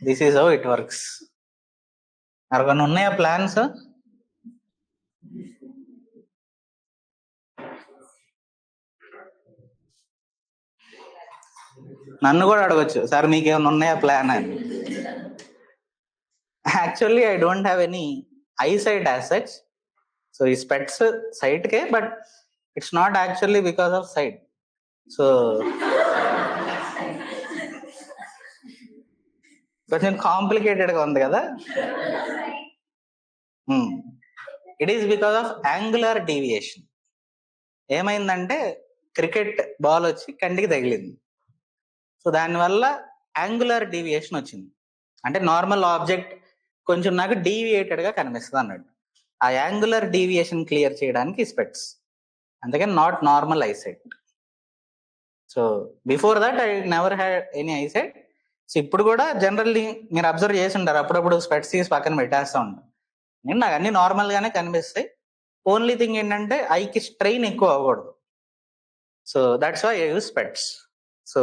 this is how it works. ఎవరికైనా ఉన్నాయా plans? నన్ను కూడా అడగచ్చు, సార్ మీకు ఏమైనా ఉన్నాయా ప్లాన్ అని. Actually I don't have any eye sight as such. So ఈ స్పెట్స్ సైట్కే, but it's not actually because of sight. So కొంచెం కాంప్లికేటెడ్గా ఉంది కదా. It is because of angular deviation. ఏమైందంటే క్రికెట్ బాల్ వచ్చి కంటికి తగిలింది. సో దానివల్ల యాంగులర్ డీవియేషన్ వచ్చింది. అంటే నార్మల్ ఆబ్జెక్ట్ కొంచెం నాకు డీవియేటెడ్గా కనిపిస్తుంది అన్నట్టు. ఆ యాంగులర్ డీవియేషన్ క్లియర్ చేయడానికి స్పెట్స్, అందుకని not normal eyesight. So before that I never had any eyesight. So ఇప్పుడు కూడా జనరల్లీ మీరు అబ్జర్వ్ చేసి ఉంటారు, అప్పుడప్పుడు స్పెట్స్ తీసి పక్కన పెట్టేస్తూ ఉంటాను. నేను నాకు అన్ని నార్మల్గానే కనిపిస్తాయి. ఓన్లీ థింగ్ ఏంటంటే ఐకి స్ట్రెయిన్ ఎక్కువ అవ్వకూడదు. So that's why I use specs. So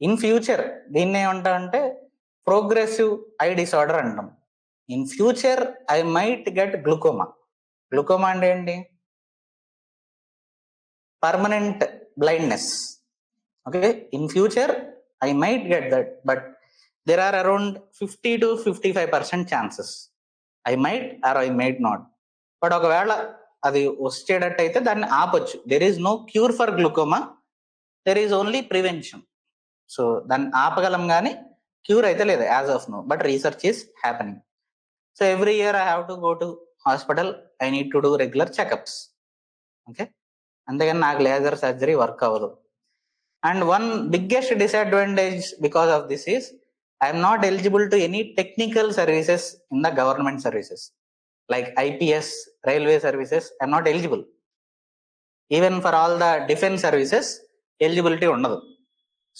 in future దీన్ని ఏమంటామంటే ప్రోగ్రెసివ్ ఐ డిసార్డర్ అంటాం. In future I might get glaucoma. Glaucoma అంటే ఏంటి? Permanent blindness. Okay, in future I might get that, but there are around 50 to 55% chances I might or I might not. But ఒకవేళ అది వచ్చేటట్టయితే దాన్ని ఆపొచ్చు. There is no cure for glaucoma, there is only prevention. So దాన్ని ఆపగలం కానీ cure అయితే లేదు as of now, but research is happening. So every year I have to go to hospital, I need to do regular checkups. Okay, అంతేగాని నాకు laser surgery work అవ్వదు. And one biggest disadvantage because of this is I am not eligible to any technical services in the government services like IPS, railway services. I am not eligible. Even for all the defense services, eligibility undadu.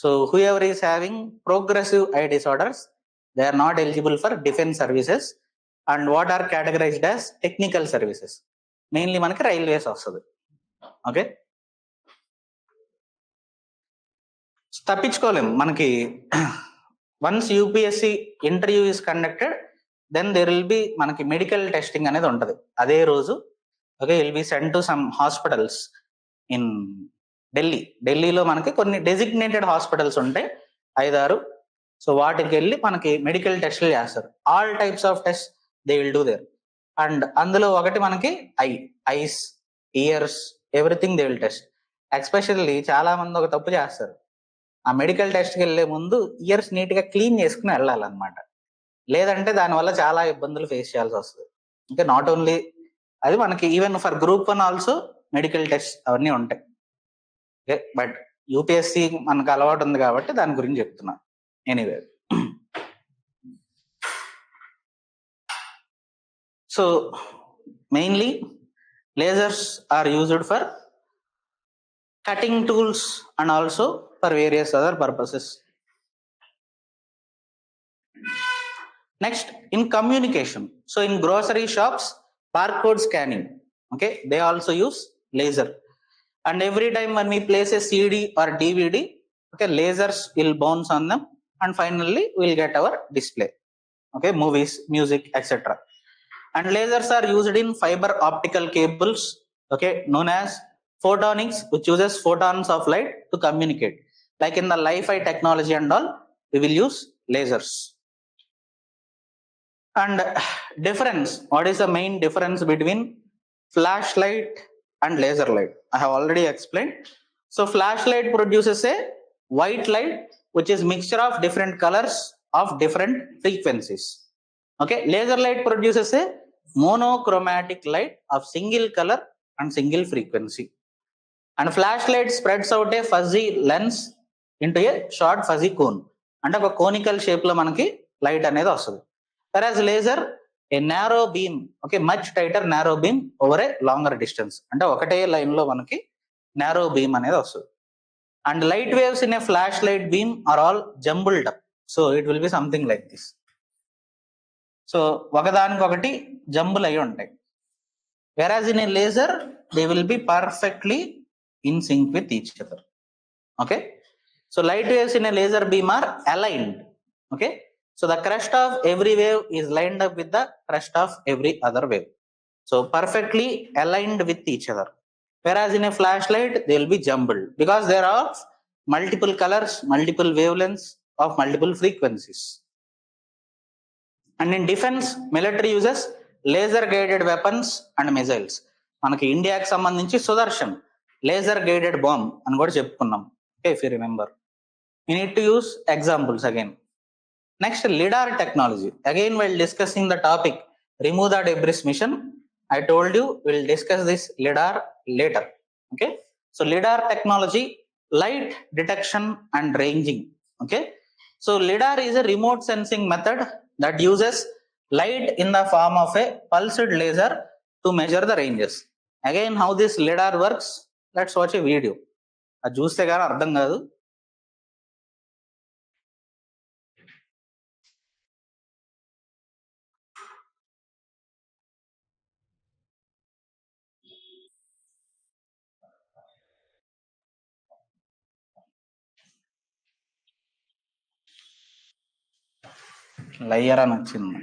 So whoever is having progressive eye disorders, they are not eligible for defense services. And what are categorized as technical services? Mainly manaki railways vastadi. Okay, తప్పించుకోలేం మనకి. Once UPSC interview is conducted, then there will be మనకి medical testing అనేది ఉంటుంది అదే రోజు. Okay, will be send to some hospitals in ఢిల్లీలో మనకి కొన్ని డెసిగ్నేటెడ్ హాస్పిటల్స్ ఉంటాయి 5-6. సో వాటికి వెళ్ళి మనకి మెడికల్ టెస్ట్లు చేస్తారు. All types of test they will do there. And అందులో ఒకటి మనకి eyes, ears, everything they will test. Especially చాలా మంది ఒక తప్పు చేస్తారు, ఆ మెడికల్ టెస్ట్కి వెళ్ళే ముందు ఇయర్స్ నీట్గా క్లీన్ చేసుకుని వెళ్ళాలన్నమాట. లేదంటే దానివల్ల చాలా ఇబ్బందులు ఫేస్ చేయాల్సి వస్తుంది. ఇంకా నాట్ ఓన్లీ అది, మనకి even for group 1 also medical test అవన్నీ ఉంటాయి. ఓకే, బట్ UPSC మనకు అలవాటు ఉంది కాబట్టి దాని గురించి చెప్తున్నా. Anyway, so mainly lasers are used for cutting tools and also for various other purposes. Next, in communication, so in grocery shops, barcode scanning, okay, they also use laser. And every time when we place a CD or DVD, okay, lasers will bounce on them and finally we'll get our display. Okay, movies, music, etc. And lasers are used in fiber optical cables, okay, known as photonics, which uses photons of light to communicate. Like in the Li-Fi technology and all, we will use lasers. And what is the main difference between flashlight and laser light? I have already explained. So flashlight produces a white light, which is mixture of different colors of different frequencies. Okay, laser light produces a monochromatic light of single color and single frequency. And flashlight spreads out a fuzzy lens into a short fuzzy cone. And a conical shape lo manaki light anedi vastadi. Whereas laser, a narrow beam, okay, much tighter narrow beam over a longer distance. అంటే ఒకటే line లో మనకి narrow beam అనేది వస్తుంది. And light waves in a flashlight beam are all jumbled up. So it will be something like this. So ఒకదానికొకటి jumble అయి ఉంటాయి. Whereas in a laser, they will be perfectly in sync with each other. Okay, so light waves in a laser beam are aligned. Okay, so the crest of every wave is lined up with the crest of every other wave, so perfectly aligned with each other. Whereas in a flashlight, they will be jumbled because there are multiple colors, multiple wavelengths of multiple frequencies. And in defense, military uses laser guided weapons and missiles. మనకి ఇండియాకి సంబంధించి Sudarshan laser guided bomb అని కూడా చెప్పుకున్నాం. Okay, if you remember. We need to use examples again. Next, Lidar technology. Again, while discussing the topic remove the debris mission, I told you we'll discuss this Lidar later. Okay, so Lidar technology, light detection and ranging. Okay, so Lidar is a remote sensing method that uses light in the form of a pulsed laser to measure the ranges. Again, how this Lidar works, let's watch a video. అది చూస్తే కానీ అర్థం కాదు. Liar అని వచ్చింది.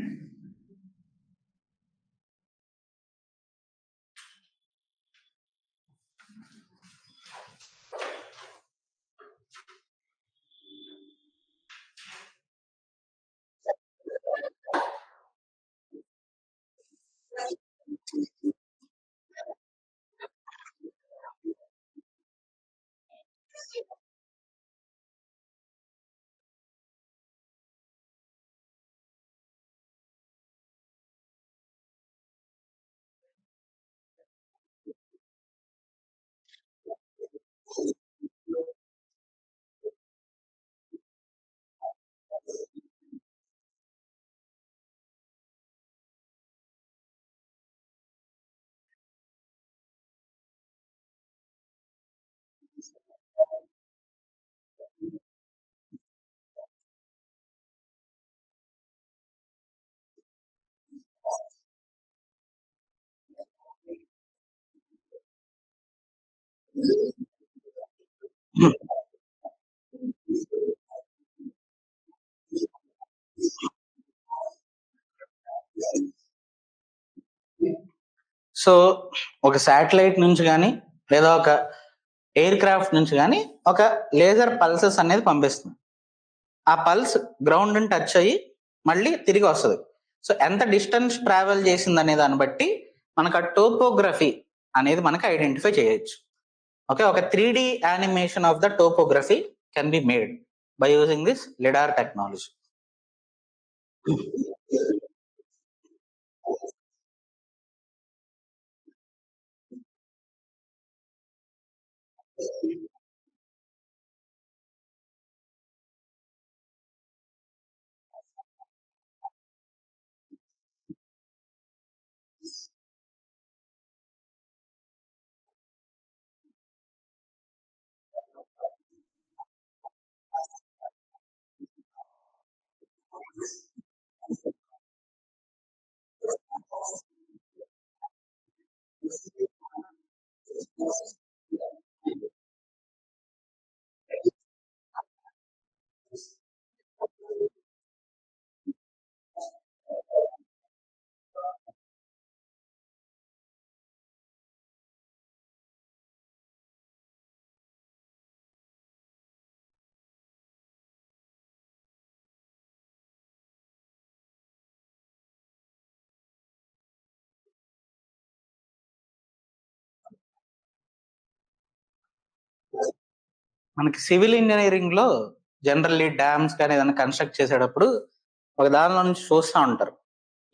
So ఒక satellite నుంచి కానీ లేదా ఒక ఎయిర్ క్రాఫ్ట్ నుంచి కానీ ఒక లేజర్ పల్సెస్ అనేది పంపిస్తుంది. ఆ పల్స్ గ్రౌండ్ ని టచ్ అయ్యి మళ్ళీ తిరిగి వస్తుంది. సో ఎంత డిస్టెన్స్ ట్రావెల్ చేసింది అనే దాన్ని బట్టి మనకు ఆ టోపోగ్రఫీ అనేది మనకి ఐడెంటిఫై చేయొచ్చు. ఓకే, ఒక 3D animation of the topography can be made by using this lidar technology. మనకి సివిల్ ఇంజనీరింగ్ లో జనరల్లీ డ్యామ్స్ కానీ ఏదైనా కన్స్ట్రక్ట్ చేసేటప్పుడు ఒక దానిలో నుంచి చూస్తూ ఉంటారు.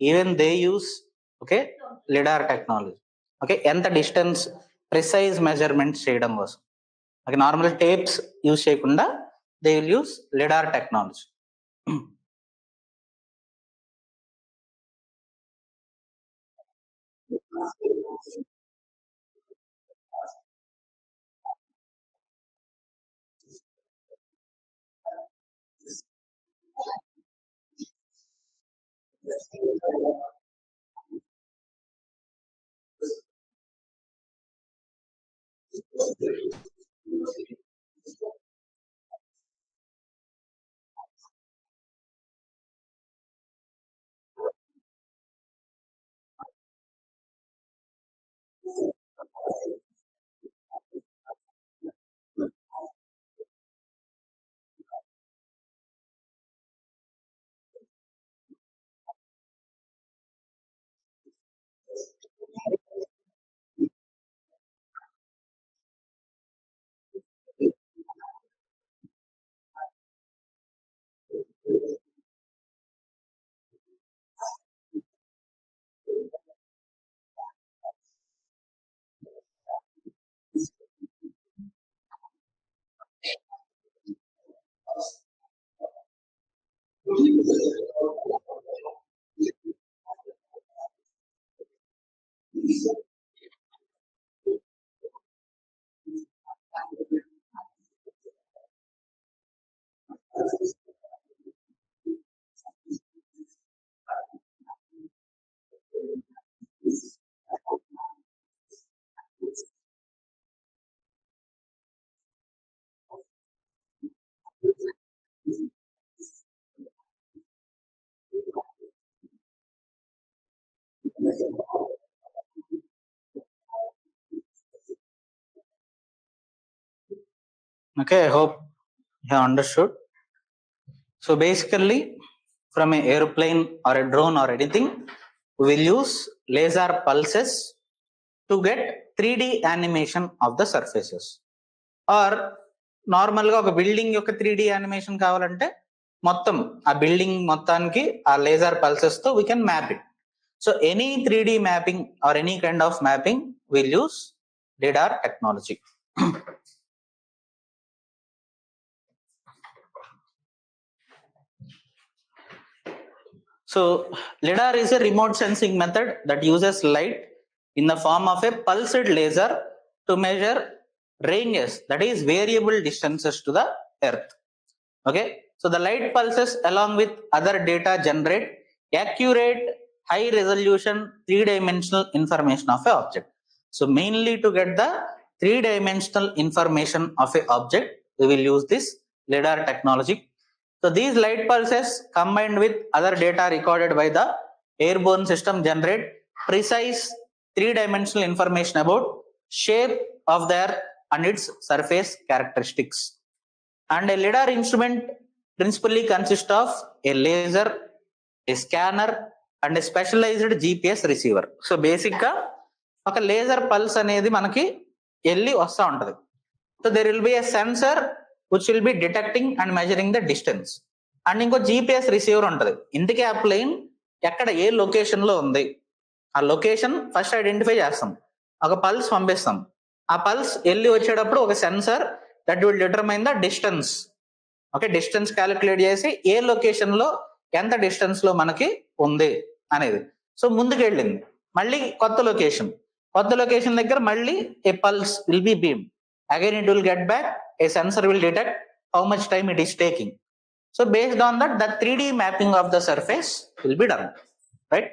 Even they use okay lidar technology. Okay, ఎంత డిస్టెన్స్ ప్రిసైజ్ మెజర్మెంట్స్ చేయడం కోసం. ఓకే, నార్మల్ టేప్స్ యూజ్ చేయకుండా they will use lidar technology. Okay, I hope you have understood. So basically, from an airplane or a drone or anything, we will use laser pulses to get 3D animation of the surfaces. Or నార్మల్గా ఒక building యొక్క 3D animation కావాలంటే మొత్తం ఆ building మొత్తానికి ఆ laser pulses తో we can map it. So any 3D mapping or any kind of mapping will use lidar technology. So lidar is a remote sensing method that uses light in the form of a pulsed laser to measure ranges, that is variable distances to the earth. Okay, so the light pulses along with other data generate accurate high resolution 3-dimensional information of a object. So mainly to get the 3-dimensional information of a object, we will use this lidar technology. So these light pulses combined with other data recorded by the airborne system generate precise 3-dimensional information about shape of the earth and its surface characteristics. And a lidar instrument principally consists of a laser, a scanner and a specialized GPS receiver. So basic గా ఒక laser pulse అనేది మనకి వెళ్ళి వస్తూ ఉంటది. So there will B a sensor which will be detecting and measuring the distance. And ఇంకో GPS receiver ఉంటది. ఇందుకే ఆ ప్లేన్ ఎక్కడ ఏ లొకేషన్ లో ఉంది ఆ లొకేషన్ ఫస్ట్ ఐడెంటిఫై చేస్తాం, ఒక పల్స్ పంపిస్తాం. ఆ పల్స్ వెళ్ళి వచ్చేటప్పుడు ఒక sensor that will determine the distance. Okay, distance calculate చేసి ఏ లొకేషన్ లో ఎంత డిస్టెన్స్ లో మనకి ఉంది అనేది. సో ముందుకు వెళ్ళింది, మళ్ళీ కొత్త లొకేషన్ దగ్గర మళ్ళీ a pulse will be beam, again it will get back, a sensor will detect how much time it is taking. So based on that the 3D mapping of the surface will be done, right?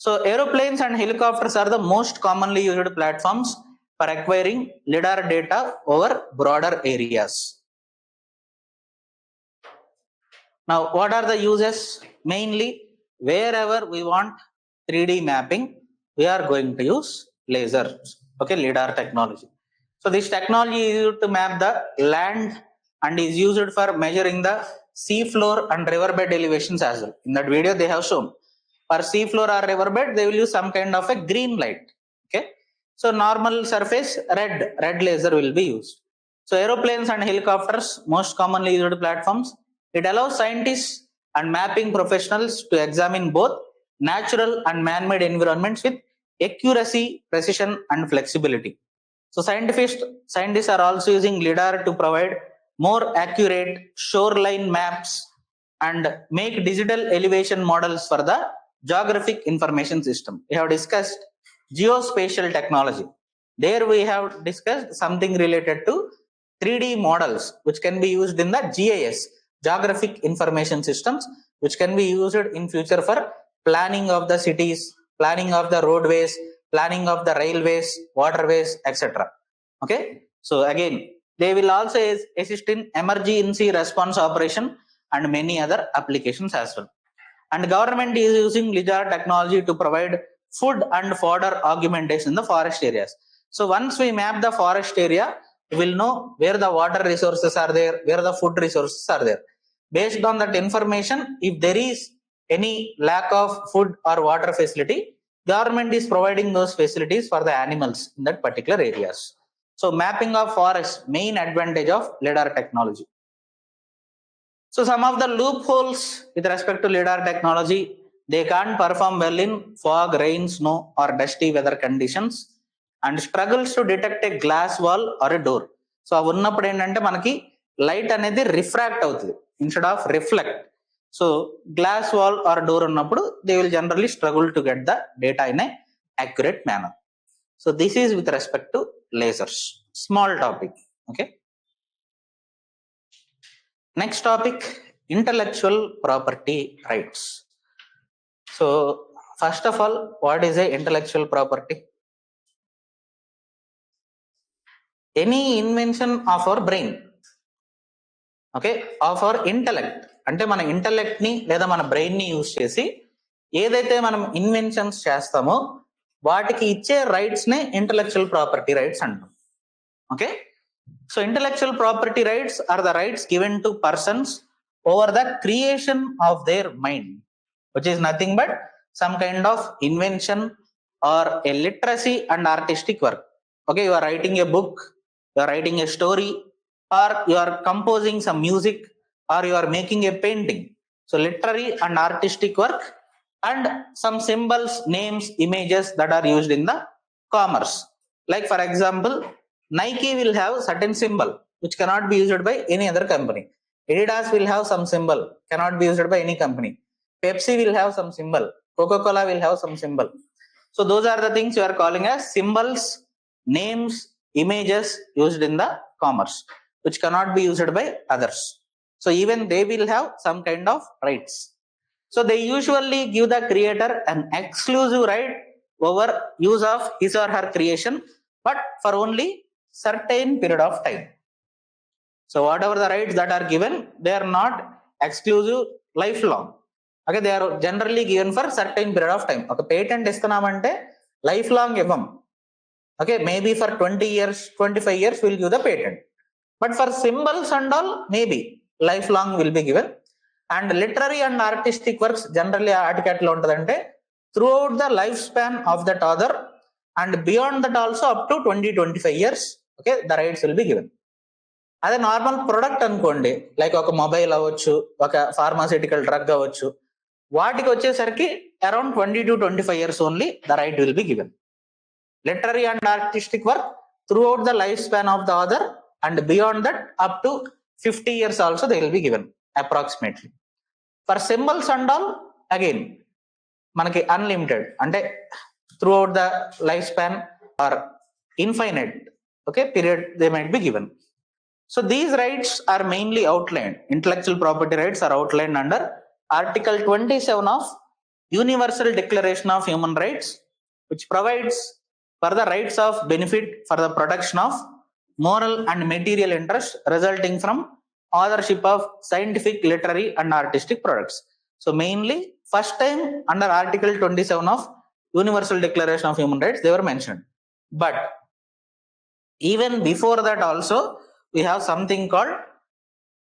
So aeroplanes and helicopters are the most commonly used platforms for acquiring lidar data over broader areas. Now, what are the uses? Mainly, wherever we want 3D mapping, we are going to use lasers, okay, lidar technology. So this technology is used to map the land and is used for measuring the sea floor and riverbed elevations as well. In that video, they have shown for sea floor or riverbed, they will use some kind of a green light. Okay, so normal surface red laser will be used. So aeroplanes and helicopters, most commonly used platforms. It allows scientists and mapping professionals to examine both natural and man-made environments with accuracy, precision, and flexibility. So scientists are also using Lidar to provide more accurate shoreline maps and make digital elevation models for the geographic information system. We have discussed geospatial technology. There we have discussed something related to 3D models, which can be used in the GIS, geographic information systems, which can be used in future for planning of the cities, planning of the roadways, planning of the railways, waterways, etc. Okay, so again, they will also assist in emergency response operation and many other applications as well. And government is using Lidar technology to provide food and fodder augmentation in the forest areas. So once we map the forest area, we will know where the water resources are there, where the food resources are there. Based on that information, if there is any lack of food or water facility, government is providing those facilities for the animals in that particular areas. So mapping of forest, main advantage of Lidar technology. So some of the loopholes with respect to Lidar technology, they can't perform well in fog, rain, snow or dusty weather conditions and struggles to detect a glass wall or a door. So అవి ఉన్నప్పుడు ఏంటంటే మనకి light అనేది refract అవుతుంది instead of reflect. So glass wall or door ఉన్నప్పుడు they will generally struggle to get the data in a accurate manner. So this is with respect to lasers. Small topic. Okay. Next topic, intellectual property rights. So first of all, what is a intellectual property? Any invention of our brain, okay, of our intellect. అంటే మన intellect ని లేదా మన brain ని use చేసి ఏదైతే మనం inventions చేస్తామో వాటికి ఇచ్చే రైట్స్ నే ఇంటలెక్చువల్ ప్రాపర్టీ రైట్స్ అంటాం. Okay, so intellectual property rights are the rights given to persons over the creation of their mind, which is nothing but some kind of invention or a literacy and artistic work. Okay, you are writing a book, you are writing a story, or you are composing some music, or you are making a painting. So literary and artistic work and some symbols, names, images that are used in the commerce. Like for example, Nike will have certain symbol which cannot be used by any other company. Adidas will have some symbol, cannot be used by any company. Pepsi will have some symbol, Coca-Cola will have some symbol. So those are the things you are calling as symbols, names, images used in the commerce, which cannot be used by others. So even they will have some kind of rights. So they usually give the creator an exclusive right over use of his or her creation, but for only certain period of time. So whatever the rights that are given, they are not exclusive lifelong. Okay, they are generally given for certain period of time. Okay, patent ఇస్తున్నామంటే life long ఇవ్వం. Okay, maybe for 20 years, 25 years we'll give the patent. But for symbols and all, maybe lifelong will be given. And literary and artistic works generally article lo untadante throughout the lifespan of that author and beyond that also up to 20-25 years. Okay, the rights will be given. అదే normal product అనుకోండి, like ఒక mobile అవ్వచ్చు, ఒక pharmaceutical drug అవ్వచ్చు, వాటికి వచ్చేసరికి around 20-25 years only the right will be given. Literary and artistic work throughout the life span of the author and beyond that up to 50 years also they will be given approximately. For symbols and all again మనకి unlimited, అంటే throughout the life span are infinite, okay, period they might be given. So these rights are mainly outlined, intellectual property rights are outlined under Article 27 of Universal Declaration of Human Rights, which provides for the rights of benefit for the production of moral and material interest resulting from authorship of scientific, literary and artistic products. So mainly first time under Article 27 of Universal Declaration of Human Rights they were mentioned. But even before that also we have something called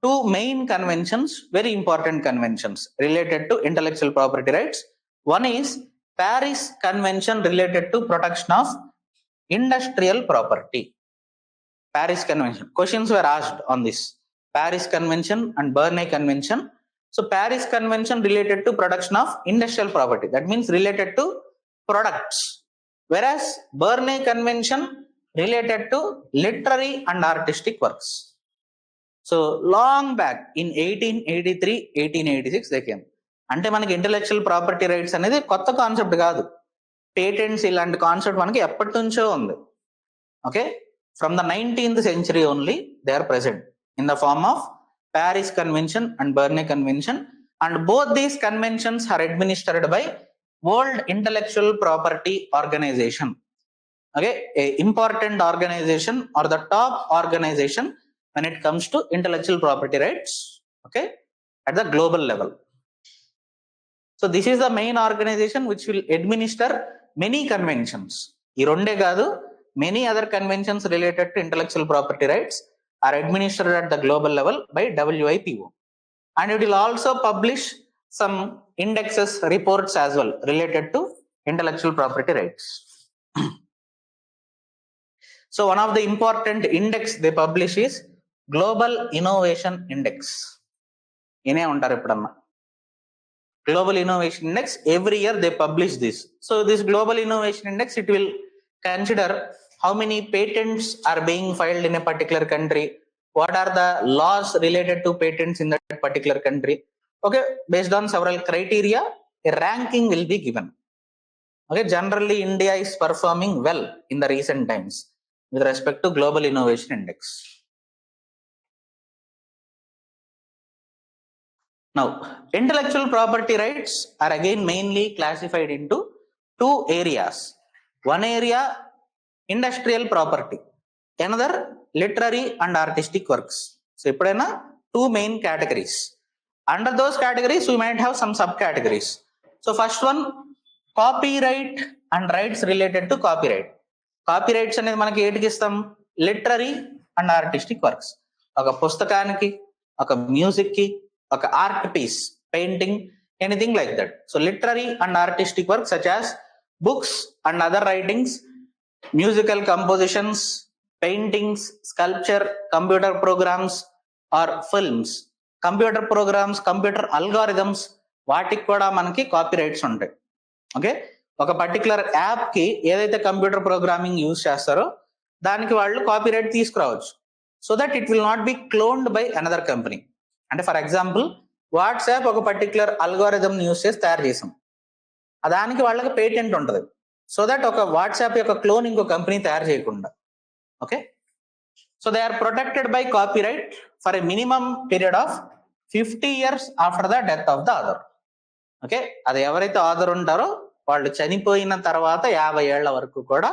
two main conventions, very important conventions related to intellectual property rights. One is Paris Convention related to protection of industrial property. Paris Convention. Questions were asked on this. Paris Convention and Berne Convention. So Paris Convention related to production of industrial property. That means related to products. Whereas Berne Convention related to literary and artistic works. So long back in 1883, 1886 they came. అంటే మనకి intellectual property rights అనేది కొత్త concept కాదు. Patents ఇలాంటి concept మనకి ఎప్పటి నుంచో ఉంది. Okay, from the 19th century only they are present in the form of Paris Convention and Berne Convention, and both these conventions are administered by World Intellectual Property Organization. Okay, a important organization or the top organization when it comes to intellectual property rights, okay, at the global level. So this is the main organization which will administer many conventions. ఈ రెండే కాదు, many other conventions related to intellectual property rights are administered at the global level by WIPO. And it will also publish some indexes, reports as well related to intellectual property rights. So one of the important index they publish is Global Innovation Index. ఇనే ఉంటారు ఎప్పుడన్నా. Global Innovation Index, every year they publish this. So this Global Innovation Index, it will consider how many patents are being filed in a particular country, what are the laws related to patents in that particular country. Okay, based on several criteria, a ranking will be given. Okay, generally India is performing well in the recent times with respect to Global Innovation Index. Now, intellectual property rights are again mainly classified into two areas. One area, industrial property. Another, literary and artistic works. So, ippudaina two main categories. Under those categories, we might have some subcategories. So, first one, copyright and rights related to copyright. Copyrights అనేది మనకి ఏటికి ఇస్తాం? Literary and artistic works. ఒక పుస్తకానికి, ఒక music కి, ఒక art piece, painting, anything like that. So literary and artistic work such as books and other writings, musical compositions, paintings, sculpture, computer programs or films. Computer programs, computer algorithms, వాటికి కూడా మనకి copyrights ఉంటాయి. Okay, ఒక particular app కి ఏదైతే computer programming use చేస్తారో దానికి వాళ్ళు కాపీ రైట్ తీసుకురావచ్చు, so that it will not B cloned by another company. అంటే ఫర్ ఎగ్జాంపుల్, వాట్సాప్ ఒక పర్టికులర్ అల్గారిథం యూజ్ చేసి తయారు చేసాం, దానికి వాళ్ళకి పేటెంట్ ఉంటుంది, సో దట్ ఒక వాట్సాప్ యొక్క క్లోన్ ఇంకో కంపెనీ తయారు చేయకుండా. Okay, so they are protected by copyright for a minimum period of 50 years after the death of the author. Okay, అది ఎవరైతే ఆథర్ ఉంటారో వాళ్ళు చనిపోయిన తర్వాత 50 ఏళ్ల వరకు కూడా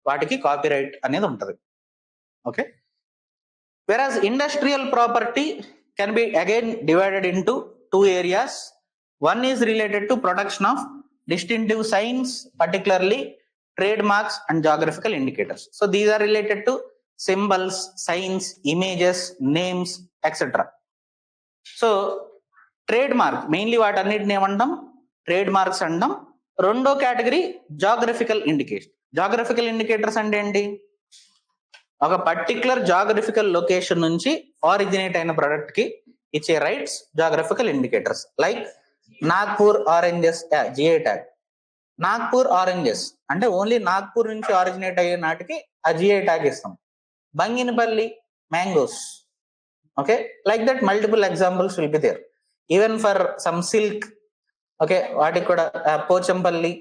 వాటికి కాపీరైట్ అనేది ఉంటుంది. Okay, whereas industrial property can be again divided into two areas. One is related to production of distinctive signs, particularly trademarks and geographical indicators. So these are related to symbols, signs, images, names, etc. So trademark mainly వాటన్నిటిని ఏమంటాం? Trade marks అంటాం. రెండో category geographical indication. Geographical indicators అంటే ఏంటి? ఒక particular geographical location నుంచి originate అయిన product కి ఇచ్చే rights geographical indicators. Like Nagpur oranges GI tag. Nagpur oranges అంటే ఓన్లీ నాగ్పూర్ నుంచి ఆరిజినేట్ అయ్యే నాటికి ఆ జిఐ ట్యాగ్ ఇస్తాం. Banganapalli mangoes. Okay, like that multiple examples will be there. Even for some silk, okay, వాటికి కూడా పోచంపల్లి.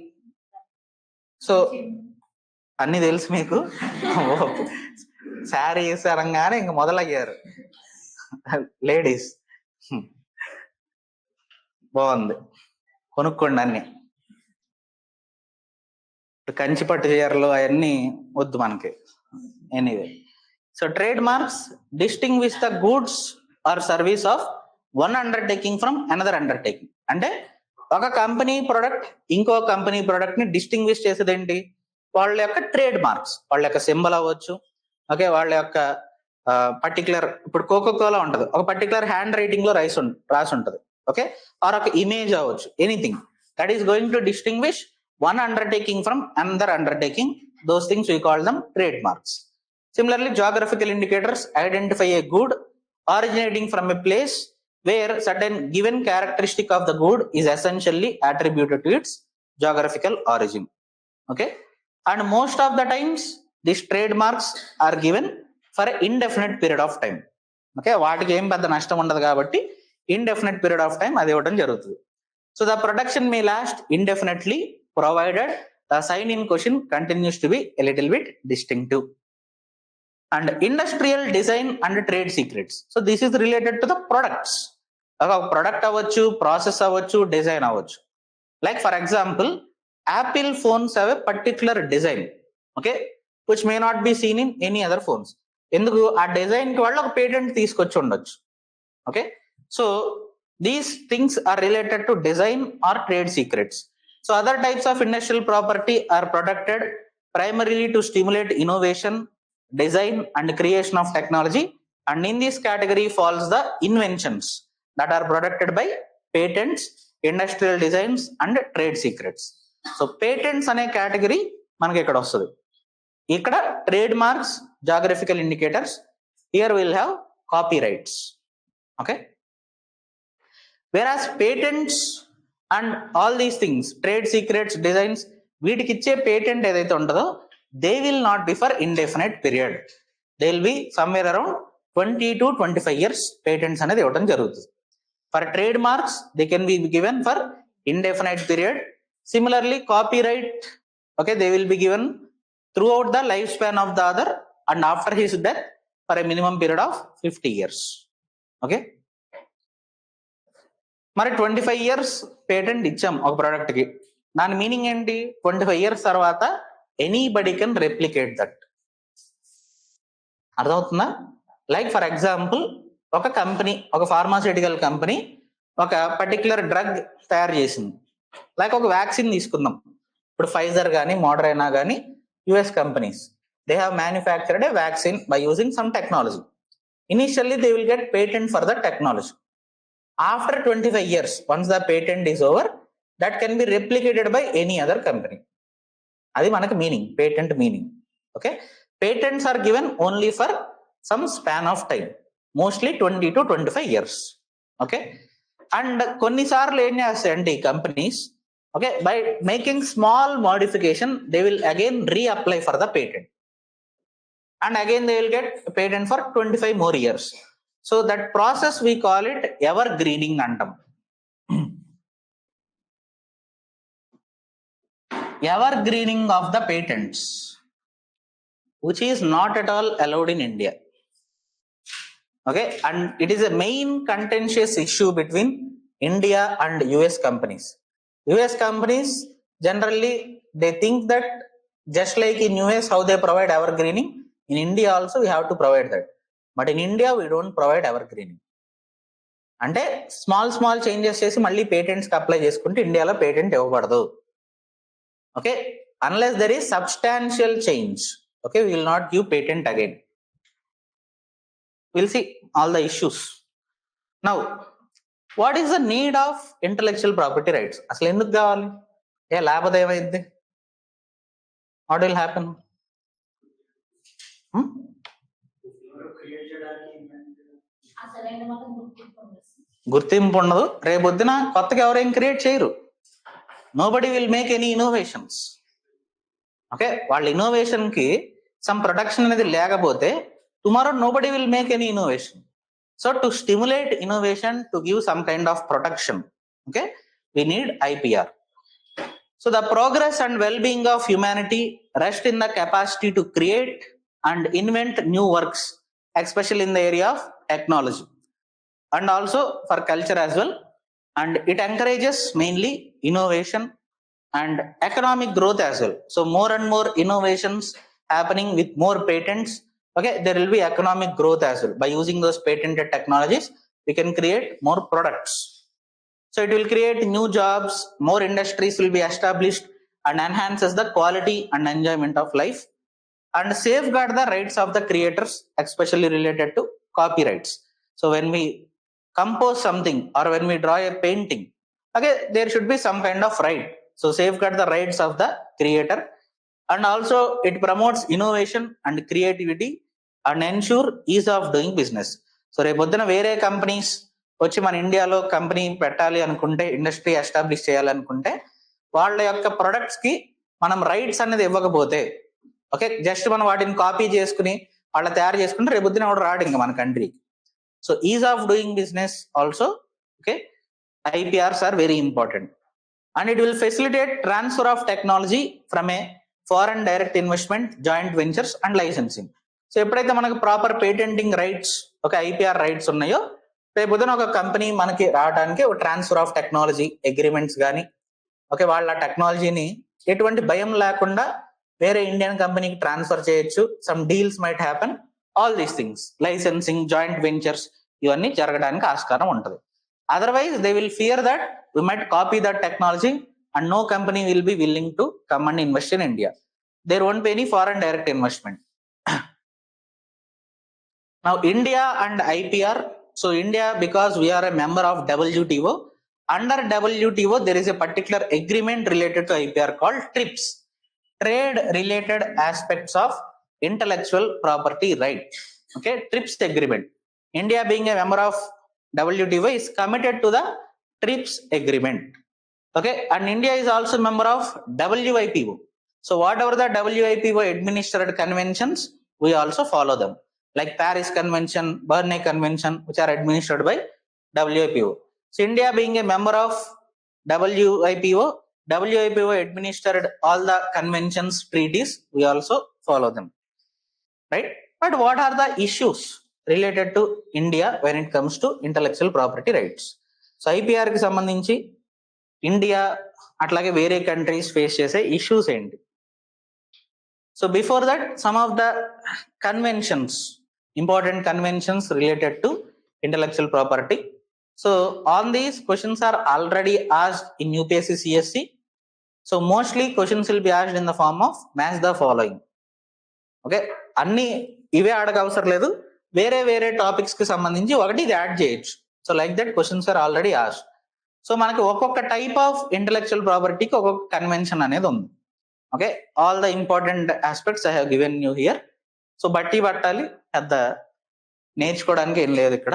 సో అన్ని తెలుసు మీకు. శారీ అనగానే ఇంక మొదలయ్యారు లేడీస్. బాగుంది, కొనుక్కోండి అన్ని. కంచి పట్టు చీరలు అవన్నీ వద్దు మనకి. Anyway, so trade marks distinguish the goods or service of one undertaking from another undertaking. అంటే ఒక కంపెనీ ప్రొడక్ట్ ఇంకో కంపెనీ ప్రొడక్ట్ ని డిస్టింగ్విష్ చేసేది ఏంటి? వాళ్ళ యొక్క ట్రేడ్ మార్క్స్, వాళ్ళ యొక్క సింబల్ అవ్వచ్చు. ఓకే, వాళ్ళ యొక్క పర్టికులర్, ఇప్పుడు కోకో కోలా ఉంటుంది, ఒక పర్టికులర్ హ్యాండ్ రైటింగ్ లో రాసి ఉంటుంది. ఓకే, ఆర్ ఒక ఇమేజ్ అవ్వచ్చు, anything that is going to distinguish one undertaking from another undertaking. Those things we call them trademarks. Similarly, geographical indicators identify a good originating from a place where certain given characteristic of the good is essentially attributed to its geographical origin. Okay, and most of the times these trademarks are given for an indefinite period of time. Okay, వాటికి ఏం పెద్ద నష్టం ఉండదు కాబట్టి indefinite period of time అది ఇవ్వడం జరుగుతుంది. So the production may last indefinitely provided the sign in question continues to be a little bit distinctive. And industrial design and trade secrets. So this is related to the products. ఒక product అవ్వచ్చు, process అవ్వచ్చు, design అవ్వచ్చు. Like for example, Apple phones have a particular design, okay, which may not be seen in any other phones. ఎందుకు ఆ design కి వాళ్ళు ఒక patent తీసుకొచ్చి ఉండొచ్చు. Okay, so these things are related to design or trade secrets. So other types of industrial property are protected primarily to stimulate innovation, design and creation of technology, and in this category falls the inventions that are protected by patents, industrial designs and trade secrets. So patents అనే category మనకి ఇక్కడ వస్తుంది. ఇక్కడ trade marks, geographical indicators, here will have copyrights. Okay, whereas patents and all these things, trade secrets, designs, వీటికి ఇచ్చే patent ఏదైతే ఉంటుందో they will not B for indefinite period. They will be somewhere around 20 to 25 years patents అనేది ఇవ్వడం జరుగుతుంది. For trade marks they can be given for indefinite period. Similarly copyright, okay, they will be given throughout the lifespan of the other and after his death for a minimum period of 50 years. Okay, మరి 25 years patent ఇచ్చాం ఒక product కి, దాని meaning ఏంటి? 25 years తర్వాత anybody can replicate that. అర్థమవుతుందా? Like for example, ఒక company, ఒక ఫార్మాస్యూటికల్ కంపెనీ ఒక పర్టికులర్ డ్రగ్ తయారు చేసింది. లైక్ ఒక వ్యాక్సిన్ తీసుకుందాం. ఇప్పుడు ఫైజర్ కానీ మోడరైనా కానీ US companies, they have manufactured A vaccine by using some technology. Initially they will get patent for the technology. After 25 years, once the patent is over, that can be replicated by any other company. అది మనకు meaning, patent meaning. Okay, patents are given only for some span of time, mostly 20 to 25 years. Okay, and కొన్నిసార్లు ఏం చేస్తాయంటే ఈ companies, okay, by making small modification they will again reapply for the patent and again they will get patent for 25 more years. So that process we call it evergreening antam. Evergreening of the patents, which is not at all allowed in India. Okay, and it is a main contentious issue between India and US companies. US companies generally they think that just like in US how they provide evergreening, in India also we have to provide that. But in India we don't provide evergreening. అంటే small changes చేసి మళ్ళీ patents కి apply చేసుకుంటే ఇండియాలో patent ఇవ్వబడదు. Okay, unless there is substantial change, okay, we will not give patent again. Will see all the issues. Now what is the need of intellectual property rights? అసలు ఎందుకు కావాలి? లేకపోతే ఏమైంది? What will happen? గుర్తింపు ఉండదు. రేపొద్దున కొత్తగా ఎవరేం క్రియేట్ చేయరు. Nobody will make any innovations. Okay, వాళ్ళ ఇన్నోవేషన్ కి సమ్ ప్రొటెక్షన్ అనేది లేకపోతే tomorrow nobody will make any innovation. So to stimulate innovation, to give some kind of protection, okay, we need IPR. So the progress and well-being of humanity rest in the capacity to create and invent new works, especially in the area of technology and also for culture as well. And it encourages mainly innovation and economic growth as well. So more and more innovations happening with more patents, okay, there will be economic growth as well. By using those patented technologies, we can create more products. So it will create new jobs, more industries will be established and enhances the quality and enjoyment of life and safeguard the rights of the creators, especially related to copyrights. So when we compose something or when we draw a painting, okay, there should be some kind of right. So safeguard the rights of the creator and also it promotes innovation and creativity and ensure ease of doing business. So రేపొద్దున వేరే companies వచ్చి మన ఇండియాలో company పెట్టాలి అనుకుంటే, industry establish చేయాలనుకుంటే, వాళ్ళ యొక్క ప్రొడక్ట్స్ కి మనం రైట్స్ అనేది ఇవ్వకపోతే, ఓకే, జస్ట్ మనం వాటిని కాపీ చేసుకుని వాళ్ళ తయారు చేసుకుంటే రేపొద్దున ఎవడు రాడు ఇంకా మన కంట్రీకి. So is of doing business also, okay, IPRs are very important. And it will facilitate transfer of technology from a foreign direct investment, joint ventures and licensing. So ఎప్పుడైతే మనకు ప్రాపర్ పేటెంటింగ్ రైట్స్, ఒక IPR rights ఉన్నాయో, రేపు పొద్దున ఒక company మనకి రావడానికి ఒక ట్రాన్స్ఫర్ ఆఫ్ టెక్నాలజీ అగ్రిమెంట్స్ కానీ, ఓకే, వాళ్ళ టెక్నాలజీని ఎటువంటి భయం లేకుండా వేరే ఇండియన్ కంపెనీకి ట్రాన్స్ఫర్ చేయొచ్చు. Some deals might happen, all these things, licensing, joint ventures, ఇవన్నీ జరగడానికి ఆస్కారం ఉంటుంది. Otherwise, they will fear that we might copy that technology and no company will be willing to come and invest in India. There won't be any foreign direct investment. Now, India and IPR. So, India, because we are a member of WTO, under WTO, there is a particular agreement related to IPR called TRIPS, Trade Related Aspects of Intellectual Property Right. Okay, TRIPS agreement. India being a member of WTO is committed to the TRIPS agreement. Okay, and India is also a member of WIPO. So whatever the WIPO administered conventions, we also follow them, like Paris Convention, Berne Convention, which are administered by WIPO. So India being a member of WIPO, WIPO administered all the conventions, treaties, we also follow them, right? But what are the issues related to India when it comes to intellectual property rights? So IPR కి సంబంధించి India అట్లాగే వేరే countries face చేసే issues ఏంటి? So before that, some of the conventions, important conventions related to intellectual property. So on these questions are already asked in UPSC CSC. So mostly questions will be asked in the form of match the following. Okay, అన్ని ఇవే అడగ అవసరం లేదు, వేరే వేరే topics కి సంబంధించి ఒకటి ఇది యాడ్ చేయొచ్చు. So like that questions are already asked. So మనకి ఒక్కొక్క టైప్ ఆఫ్ ఇంటలెక్చువల్ ప్రాపర్టీకి ఒక్కొక్క కన్వెన్షన్ అనేది ఉంది. Okay, all the important aspects I have given you here. So బట్టి పట్టాలి, పెద్ద నేర్చుకోవడానికి ఏం లేదు ఇక్కడ.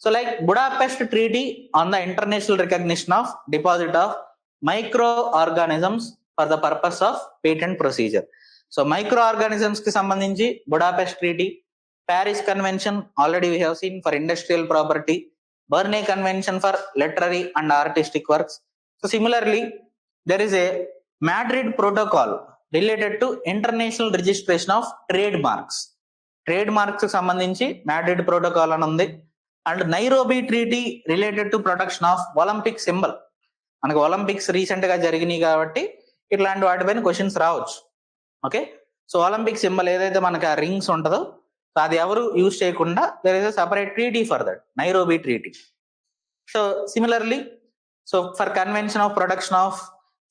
So like Budapest treaty on the international recognition of deposit of micro organisms for the purpose of patent procedure. So micro organisms కి సంబంధించి Budapest treaty, Paris Convention already we have seen for industrial property, Berne Convention for literary and artistic works. So similarly, there is a Madrid Protocol related to international registration of trademarks. Trademarks కి సంబంధించి Madrid Protocol అని ఉంది. And Nairobi treaty related to protection of Olympic symbol. మనకి Olympics recent గా జరిగినాయి కాబట్టి ఇట్లాంటి వాటిపైన క్వశ్చన్స్ రావచ్చు. ఓకే, సో ఒలింపిక్ సింబల్ ఏదైతే మనకి ఆ రింగ్స్ ఉంటుందో అది ఎవరు యూజ్ చేయకుండా there is a separate treaty for that, Nairobi treaty. So similarly, so for convention of production of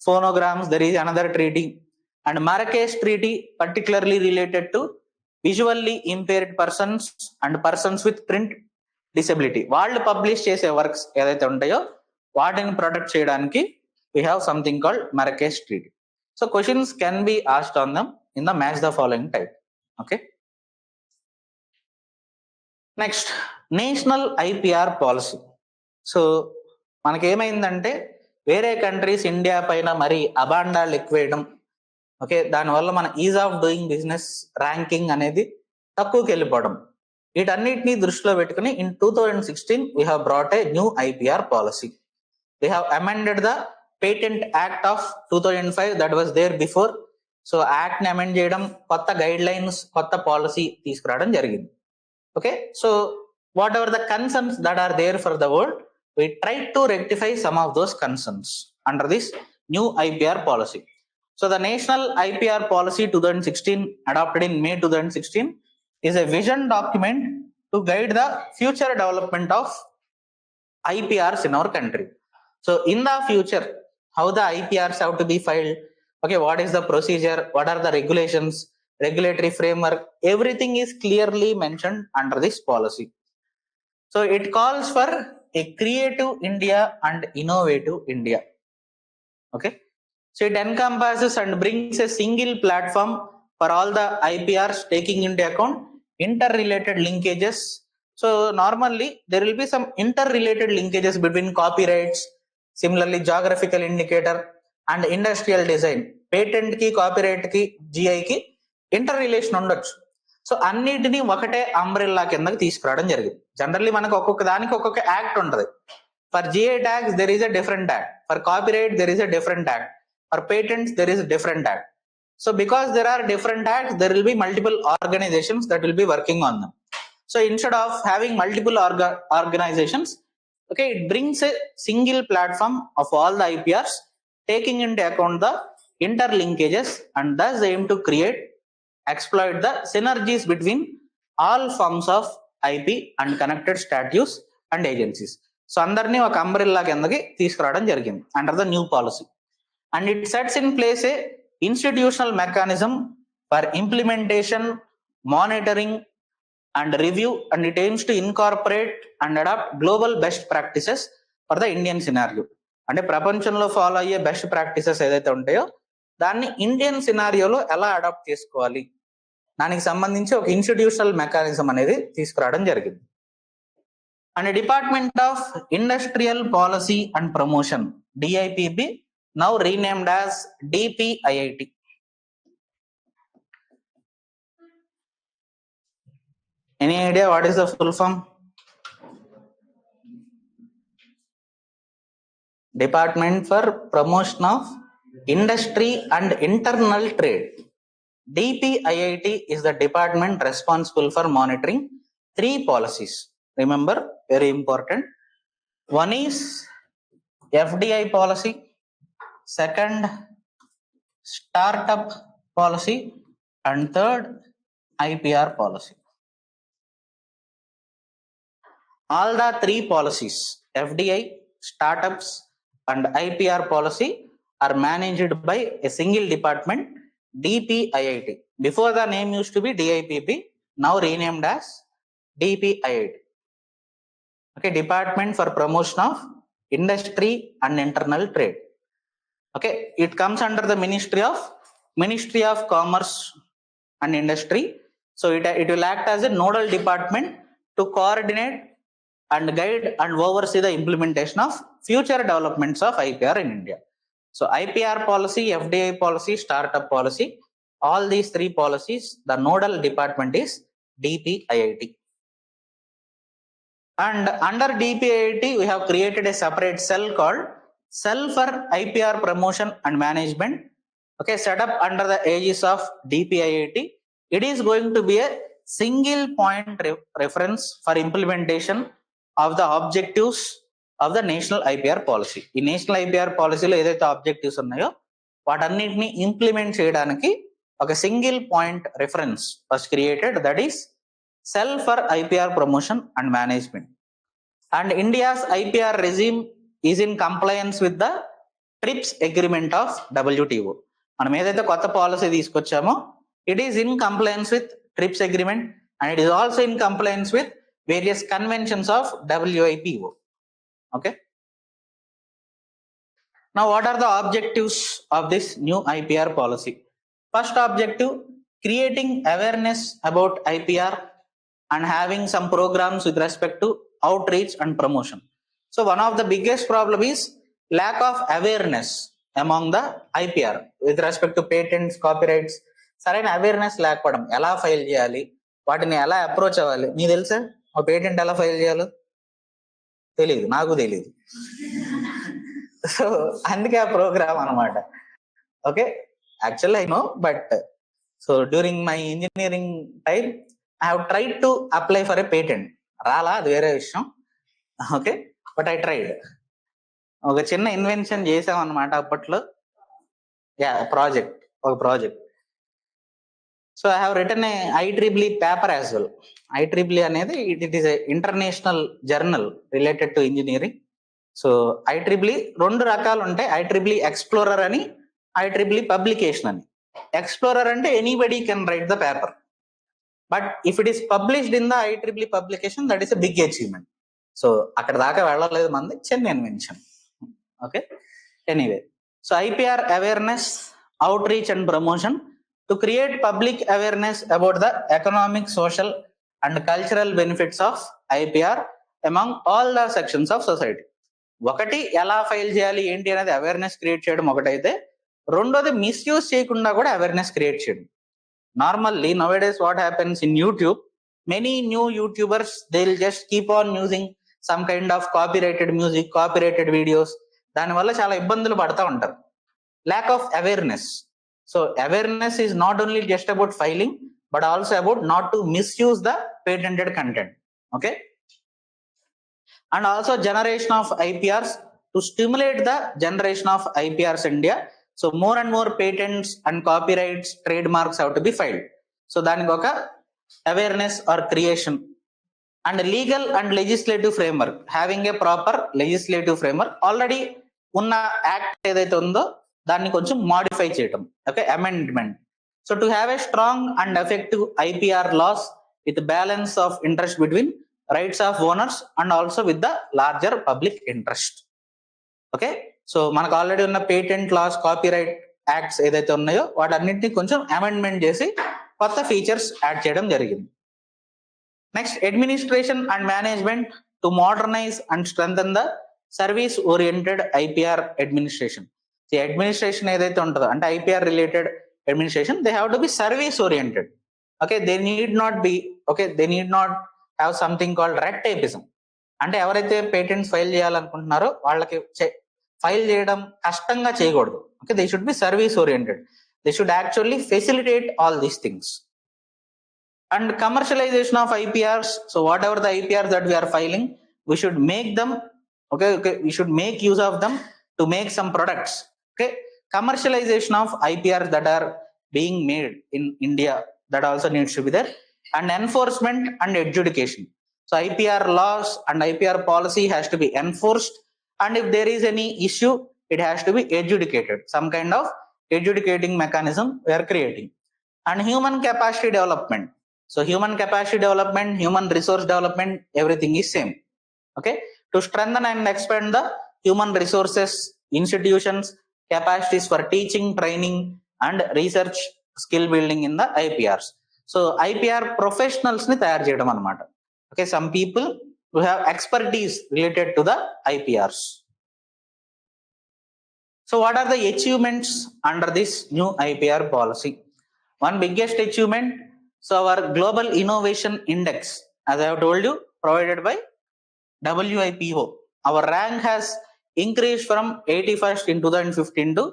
phonograms there is another treaty. And Marrakesh treaty particularly related to visually impaired persons and persons with print disability. వాళ్ళు publish చేసే works ఏదైతే ఉంటాయో వాటిని protect చేయడానికి we have something called Marrakesh treaty. So questions can be asked on them in the match the following type. Okay, next national IPR policy. So మనకేమైందంటే వేరే countries India పైన మరి అబాండాలు ఎక్కువేయడం, okay, దానివల్ల మన is of doing business ranking అనేది తక్కువకి వెళ్ళిపోవడం, వీటన్నిటిని దృష్టిలో పెట్టుకుని in 2016 we have brought a new IPR policy. We have amended the Patent Act of 2005 that was there before. So act ని అమెండ్ చేయడం, కొత్త గైడ్ లైన్స్, కొత్త పాలసీ తీసుకురావడం జరిగింది. Okay, so whatever the concerns that are there for the world, we try to rectify some of those concerns under this new IPR policy. So the National IPR Policy 2016 adopted in May 2016 is a vision document to guide the future development of IPRs in our country. So in the future, how the IPRs have to be filed, okay, what is the procedure, what are the regulations, regulatory framework, everything is clearly mentioned under this policy. So it calls for a creative India and innovative India. Okay, So it encompasses and brings a single platform for all the IPRs, taking into account interrelated linkages. So normally there will be some interrelated linkages between copyrights, similarly geographical indicator and industrial design. Patent ki, copyright ki, GI ki interrelation ఉండొచ్చు. So అన్నిటినీ ఒకటే umbrella కిందకి తీసుకురావడం జరిగింది. Generally మనకు ఒక్కొక్క దానికి ఒక్కొక్క యాక్ట్ ఉంటుంది. For GI tags there is a different act, for copyright there is a different act, for patents there is a different act. So because there are different acts, there will be multiple organizations that will be working on them. So instead of having multiple organizations, okay, it brings a single platform of all the IPRs, taking into account the interlinkages, and thus aim to exploit the synergies between all forms of IP and connected statutes and agencies. So అందరినీ ఒక umbrella కిందకి తీసుకురావడం జరిగింది under the new policy. And it sets in place a institutional mechanism for implementation, monitoring and review, and it aims to incorporate and adopt global best practices for the Indian scenario. అంటే ప్రపంచంలో follow అయ్యే best practices ఏదైతే ఉంటాయో దాన్ని Indian సినారియోలో ఎలా adapt చేసుకోవాలి దానికి సంబంధించి ఒక ఇన్స్టిట్యూషనల్ మెకానిజం అనేది తీసుకురావడం జరిగింది. And department of industrial policy and promotion, DIPP, now renamed as DPIIT. Any idea what is the full form? Department for Promotion of Industry and Internal Trade. DPIIT is the department responsible for monitoring 3 policies. Remember, very important. One is FDI policy, second startup policy, and third IPR policy. All the 3 policies, FDI, startups and IPR policy, are managed by a single department, DPIIT. Before the name used to be DIPP, now renamed as DPIIT. Okay, Department for Promotion of Industry and Internal Trade. Okay, it comes under the Ministry of Commerce and Industry. So it will act as a nodal department to coordinate and guide and oversee the implementation of future developments of IPR in India. So IPR policy, FDI policy, startup policy, all these 3 policies, the nodal department is DPIIT. And under DPIIT, we have created a separate cell called Cell for IPR Promotion and Management. Okay, set up under the aegis of DPIIT. It is going to be a single point reference for implementation of the objectives of the national IPR policy. ఈ national IPR పాలసీలో ఏదైతే objectives ఉన్నాయో వాటన్నిటిని implement చేయడానికి ఒక single point reference was created, that is Cell for IPR Promotion and Management. And India's IPR regime is in compliance with the TRIPS agreement of WTO. మనం ఏదైతే కొత్త policy తీసుకొచ్చామో it is in compliance with TRIPS agreement, and it is also in compliance with various conventions of WIPO. Okay. Now, what are the objectives of this new IPR policy? First objective, creating awareness about IPR and having some programs with respect to outreach and promotion. So one of the biggest problem is lack of awareness among the IPR with respect to patents, copyrights. సరైన awareness లేకపోవడం, ఎలా file చేయాలి, వాటిని ఎలా approach అవ్వాలి. మీకు తెలుసా ఒక పేటెంట్ ఎలా ఫైల్ చేయాలో? తెలియదు, నాకు తెలియదు. సో అందుకే ఆ ప్రోగ్రామ్ అనమాట. Okay, actually I know, but so during my engineering time I have tried to apply for a patent. రాలా, అది వేరే విషయం. Okay, but I tried. ఒక చిన్న ఇన్వెన్షన్ చేసాం అనమాట అప్పట్లో. ఒక project. So I have return A IEEE paper as well. IEEE అనేది it is a international journal related to engineering. So IEEE 2 రకాలు ఉంటాయి, IEEE ఎక్స్ప్లోరర్ అని, IEEE పబ్లికేషన్ అని. ఎక్స్ప్లోరర్ అంటే anybody can write the paper. But if it is published in the IEEE publication, that is a big achievement. So అక్కడ దాకా వెళ్ళలేదు మంది, చిన్న invention. Okay, anyway. So IPR awareness, outreach and promotion to create public awareness about the economic, social and cultural benefits of IPR among all the sections of society. ఒకటి ఎలా file చేయాలి ఏంటి అనేది అవేర్నెస్ క్రియేట్ చేయడం ఒకటైతే, రెండోది misuse చేయకుండా కూడా అవేర్నెస్ క్రియేట్ చేయడం. Normally నౌడేస్ what happens in YouTube, many new YouTubers, they'll just keep on using some kind of copyrighted music, copyrighted videos. దానివల్ల చాలా ఇబ్బందులు పడతా ఉంటారు. Lack of awareness. So awareness is not only just about filing, but also about not to misuse the patented content. Okay. And also generation of IPRs, to stimulate the generation of IPRs in India. So more and more patents and copyrights, trademarks have to be filed. So దానికి ఒక awareness or creation. And legal and legislative framework, having a proper legislative framework. Already ఉన్న act ఏదైతే ఉందో దాన్ని కొంచెం modify చేయటం, okay, amendment. So to have a strong and effective IPR laws with balance of interest between rights of owners and also with the larger public interest. Okay, so మనకు already ఉన్న patent laws, copyright acts ఏదైతే ఉన్నాయో వాటన్నింటినీ కొంచెం amendment చేసి కొత్త features add చేయడం జరిగింది. Next, administration and management to modernise and strengthen the service oriented IPR administration. ఈ అడ్మినిస్ట్రేషన్ ఏదైతే ఉంటుందో అంటే IPR related administration, they have to be service oriented. Okay, they need not have something called red tapism. అంటే ఎవరైతే patents file చేయాలనుకుంటున్నారో వాళ్ళకి file చేయడం కష్టంగా చేయకూడదు. Okay, they should be service oriented. They should actually facilitate all these things. And commercialization of IPRs. So whatever the IPRs that we are filing, we should make them, okay, we should make use of them to make some products. Okay, commercialization of IPRs that are being made in India, that also needs to be there. And enforcement and adjudication. So IPR laws and IPR policy has to be enforced, and if there is any issue, it has to be adjudicated. Some kind of adjudicating mechanism we are creating. And human capacity development. So human capacity development, human resource development, everything is same. Okay, to strengthen and expand the human resources, institutions, capacities for teaching, training and research, skill building in the IPRs. So IPR professionals ni tayar cheyadam anamata. Okay, some people who have expertise related to the IPRs. So what are the achievements under this new IPR policy? One biggest achievement, so our global innovation index, as I have told you, provided by WIPO, our rank has increased from 81st in 2015 to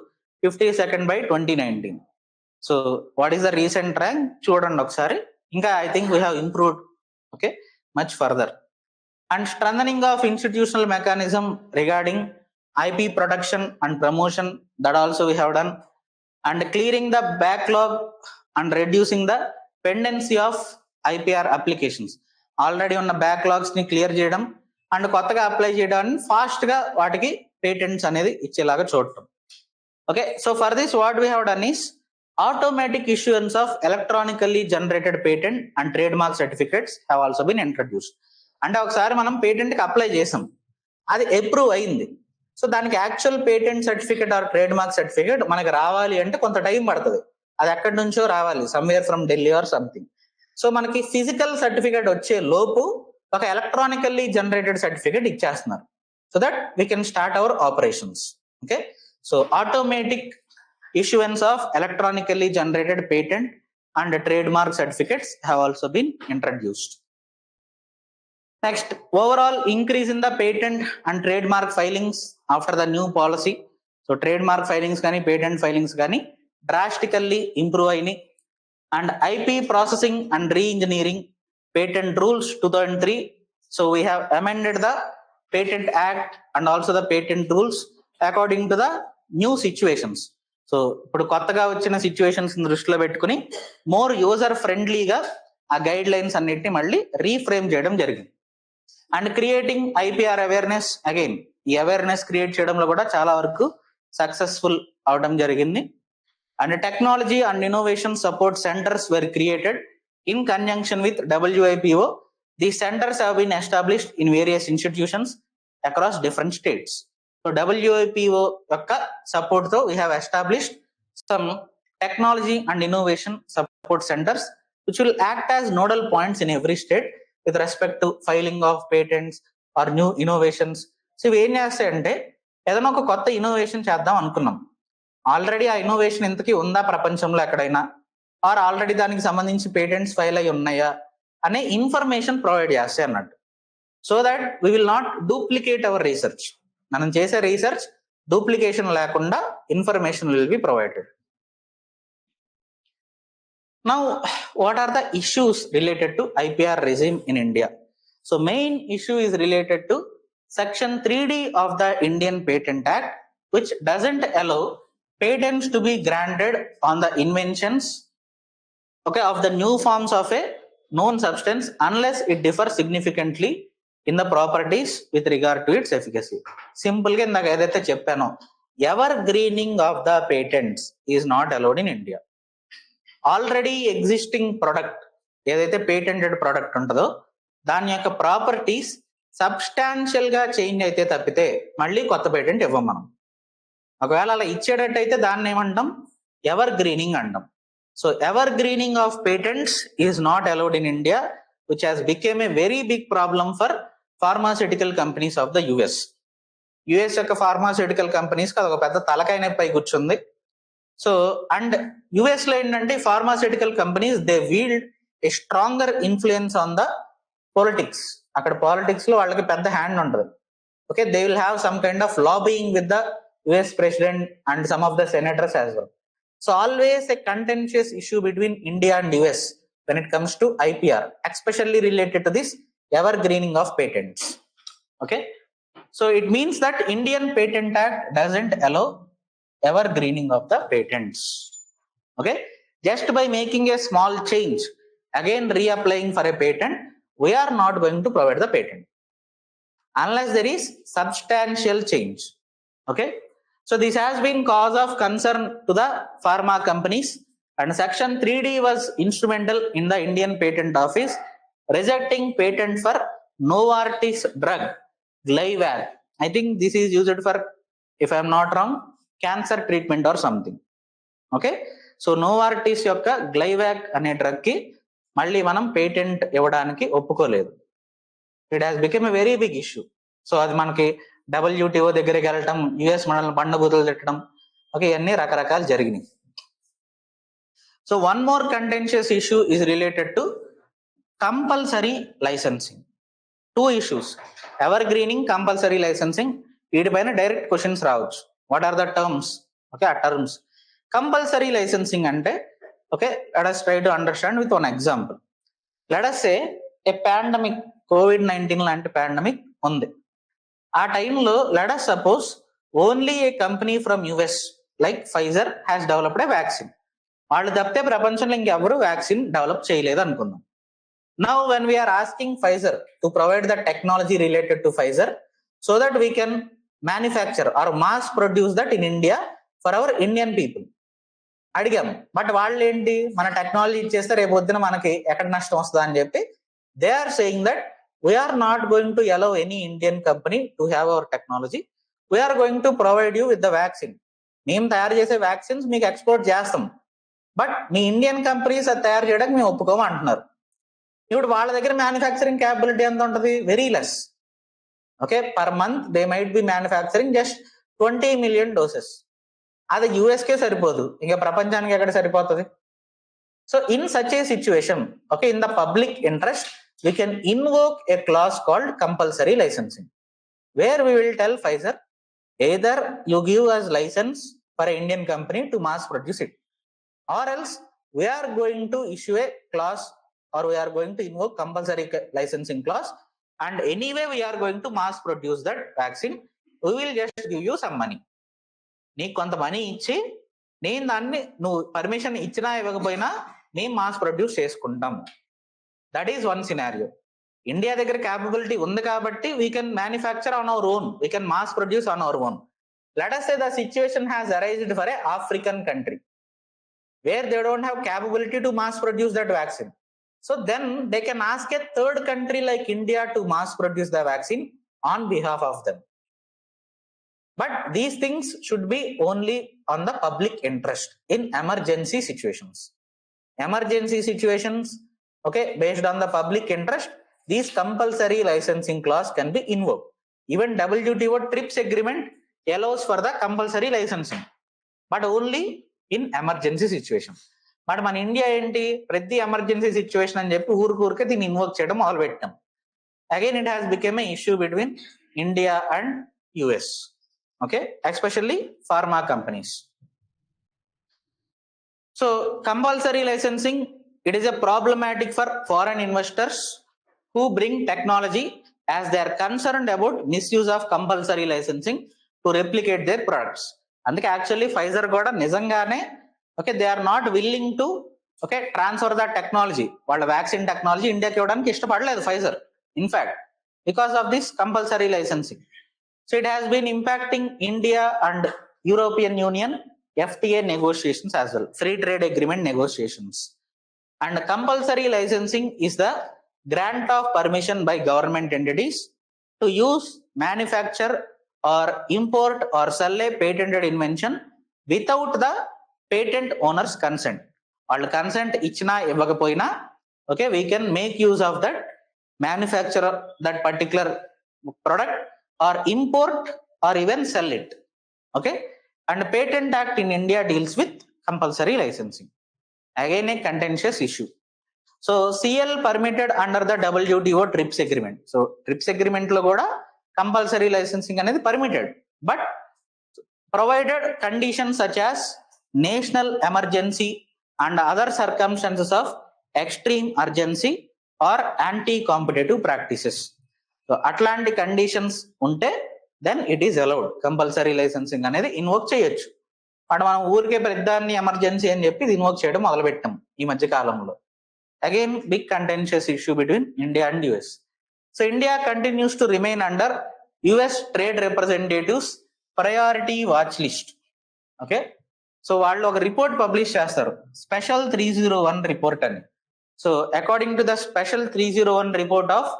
52nd by 2019. So what is the recent rank? Chudandi okkasari. Inka I think we have improved, okay, much further. And strengthening of institutional mechanism regarding IP production and promotion, that also we have done. And clearing the backlog and reducing the pendency of IPR applications. Already ఉన్న backlogs ని clear చేయడం and కొత్తగా apply చేయడాన్ని fast గా వాటికి patents అనేది ఇచ్చేలాగా చూడటం. Okay, so for this what we have done is automatic issuance of electronically generated patent and trade mark certificates have also been introduced. అంటే ఒకసారి మనం పేటెంట్ కి అప్లై చేసాం, అది అప్రూవ్ అయింది. సో దానికి actual patent certificate or trade mark certificate మనకి రావాలి అంటే కొంత టైం పడుతుంది. అది ఎక్కడి నుంచో రావాలి, somewhere from Delhi or something. So మనకి ఫిజికల్ సర్టిఫికేట్ వచ్చే లోపు ఒక ఎలక్ట్రానికల్లీ జనరేటెడ్ సర్టిఫికేట్ ఇచ్చేస్తున్నారు, so that we can start our operations. Okay, so automatic issuance of electronically generated patent and trademark certificates have also been introduced. Next, overall increase in the patent and trademark filings after the new policy. So trademark filings gaani, patent filings gaani drastically improve ayini. And IP processing and re-engineering patent rules 2003. So we have amended the Patent Act and also the patent rules according to the new situations. So ఇప్పుడు కొత్తగా వచ్చిన situations దృష్టిలో పెట్టుకుని more user ఫ్రెండ్లీగా ఆ guide lines అన్నిటిని మళ్ళీ reframe చేయడం జరిగింది. And creating IPR awareness, again ఈ అవేర్నెస్ క్రియేట్ చేయడంలో కూడా చాలా వరకు సక్సెస్ఫుల్ అవడం జరిగింది. And technology and innovation support centres were created in conjunction with WIPO. These centers have been established in various institutions across different states. So WIPO యొక్క support తో we have established some technology and innovation support centers which will act as nodal points in every state with respect to filing of patents or new innovations. So ఇవి ఏం చేస్తాయంటే ఏదైనా ఒక కొత్త innovation చేద్దాం అనుకున్నాం, ఆల్రెడీ ఆ ఇన్నోవేషన్ ఇంతకీ ఉందా ప్రపంచంలో ఎక్కడైనా, ఆర్ ఆల్రెడీ దానికి సంబంధించి పేటెంట్స్ ఫైల్ అయి ఉన్నాయా అనే ఇన్ఫర్మేషన్ ప్రొవైడ్ చేస్తాయి అన్నట్టు. So that we will not duplicate hour research. మనం చేసే రీసెర్చ్ డూప్లికేషన్ లేకుండా information will be provided. Now, what are the issues related to IPR regime in India? So, main issue is related to Section 3D of the Indian Patent Act, which doesn't allow patents to be granted on the inventions, okay, of the new forms of a known substance unless it differs significantly in the properties with regard to its efficacy. Simple ga indaga edaithe cheppano, evergreening of the patents is not allowed in India. Already existing product ఏదైతే patented product ఉంటుందో దాని యొక్క properties substantial గా change అయితే తప్పితే మళ్ళీ కొత్త patent ఇవ్వం మనం. ఒకవేళ అలా ఇచ్చేటట్టయితే దాన్ని ఏమంటాం, ఎవర్ గ్రీనింగ్ అంటాం. So evergreening of patents is not allowed in India, which has become a very big problem for pharmaceutical companies of the US. US యొక్క ఫార్మాస్యూటికల్ కంపెనీస్ కి అదొక పెద్ద తలకాయ నొప్పి కూర్చుంది. సో అండ్ యుఎస్ లో ఏంటంటే pharmaceutical companies they wield A stronger influence on the politics. అక్కడ పాలిటిక్స్ లో వాళ్ళకి పెద్ద హ్యాండ్ ఉంటుంది. Okay, they will have some kind of lobbying with the US president and some of the senators as well. So always a contentious issue between India and US when it comes to IPR, especially related to this evergreening of patents. Okay, so it means that Indian Patent Act doesn't allow evergreening of the patents. Okay, just by making a small change, again reapplying for a patent, we are not going to provide the patent unless there is substantial change. Okay, so this has been cause of concern to the pharma companies, and Section 3D was instrumental in the Indian Patent Office rejecting patent for Novartis drug Glyvac. I think this is used for, if I am not wrong, cancer treatment or something. Okay, so Novartis యొక్క గ్లైవాక్ అనే drug కి మళ్ళీ మనం patent ఇవ్వడానికి ఒప్పుకోలేదు. It has become a very big issue. So అది మనకి WTO దగ్గరికి వెళ్ళటం, యుఎస్ మనల్ని బండబూతులు తిట్టడం, ఓకే, ఇవన్నీ రకరకాలు జరిగినాయి. So one more contentious issue is related to compulsory licensing. Two issues, ever greening, compulsory licensing. వీటిపైన డైరెక్ట్ క్వశ్చన్స్ రావచ్చు. What are the terms? Okay, terms. Compulsory licensing ante, okay, let us try to understand with one example. Let us say a pandemic, COVID-19 లాంటి pandemic ఉంది. ఆ టైంలో let us suppose only a company from US like Pfizer has developed a vaccine. వాళ్ళు తప్పితే ప్రపంచంలో ఇంకెవరు vaccine develop చేయలేదు అనుకుందాం. Now when we are asking Pfizer to provide the technology related to Pfizer so that we can manufacture or mass produce that in India for our Indian people, అడిగాము. But వాళ్ళు ఏంటి, మన technology ఇచ్చేస్తే రేపు పొద్దున మనకి ఎక్కడ నష్టం వస్తుందా అని చెప్పి they are saying that we're not going to allow any Indian company to have our technology, we're going to provide you with the vaccine. మేము తయారు చేసే వ్యాక్సిన్స్ మీకు ఎక్స్పోర్ట్ చేస్తాం, బట్ మీ ఇండియన్ కంపెనీస్ అది తయారు చేయడానికి మేము ఒప్పుకోము అంటున్నారు. ఇప్పుడు వాళ్ళ దగ్గర మ్యానుఫ్యాక్చరింగ్ క్యాపబిలిటీ ఎంత ఉంటుంది, very less. Okay, per month they might B manufacturing just 20 million doses. అది యుఎస్కే సరిపోదు, ఇంకా ప్రపంచానికి ఎక్కడ సరిపోతుంది. So in such a situation, okay, in the public interest we can invoke a clause called compulsory licensing, where we will tell Pfizer, either you give us license for an Indian company to mass produce it, or else we are going to issue a clause, or we are going to invoke compulsory licensing clause, and anyway we are going to mass produce that vaccine, we will just give you some money. నీకు కొంత money ఇచ్చి నేను దాన్ని నువ్వు permission ఇచ్చినా ఇవ్వకపోయినా మేము mass produce చేసుకుంటాం. That is one scenario. India దగ్గర క్యాపబిలిటీ ఉంది కాబట్టి we can manufacture on our own, we can mass produce on our own. Let us say the situation has arisen for a African country where they don't have capability to mass produce that vaccine. So then they can ask a third country like India to mass produce the vaccine on behalf of them. But these things should be only on the public interest in emergency situations. Emergency situations, okay, based on the public interest, these compulsory licensing clause can be invoked. Even WTO TRIPS agreement allows for the compulsory licensing, but only in emergency situation. But మన India ఏంటి, ప్రతి emergency situation అని చెప్పి ఊరికే దీన్ని invoke చేయడం మొదలు పెట్టాం. Again it has become a issue between India and US, okay, especially pharma companies. So compulsory licensing, it is a problematic for foreign investors who bring technology, as they are concerned about misuse of compulsory licensing to replicate their products. అందుకే actually Pfizer కూడా నిజంగానే, okay, they are not willing to, okay, transfer the technology, వాళ్ళ vaccine technology ఇండియాకి ఇవ్వడానికి ఇష్టపడలేదు Pfizer, in fact because of this compulsory licensing. So it has been impacting India and European Union FTA negotiations as well, free trade agreement negotiations. And compulsory licensing is the grant of permission by government entities to use, manufacture or import or sell a patented invention without the patent owner's consent. All consent ichna ivvakapoyina, okay, we can make use of that, manufacture that particular product or import or even sell it, okay. And Patent Act in India deals with compulsory licensing, again a contentious issue. So CL permitted under the WTO TRIPS agreement. So TRIPS agreement lo kuda compulsory licensing anedi permitted, but provided conditions such as national emergency and other circumstances of extreme urgency or anti-competitive practices. So అట్లాంటి conditions ఉంటే then it is allowed, compulsory licensing అనేది invoke చేయొచ్చు. But మనం ఊరికే పెద్దాన్ని emergency అని చెప్పి invoke చేయడం మొదలు పెట్టాం ఈ మధ్య కాలంలో. Again big contentious issue between India and US. So India continues to remain under US trade representatives priority watch list, okay. So వాళ్ళు ఒక రిపోర్ట్ పబ్లిష్ చేస్తారు, స్పెషల్ 301 రిపోర్ట్ అని. So according to the special 301 report of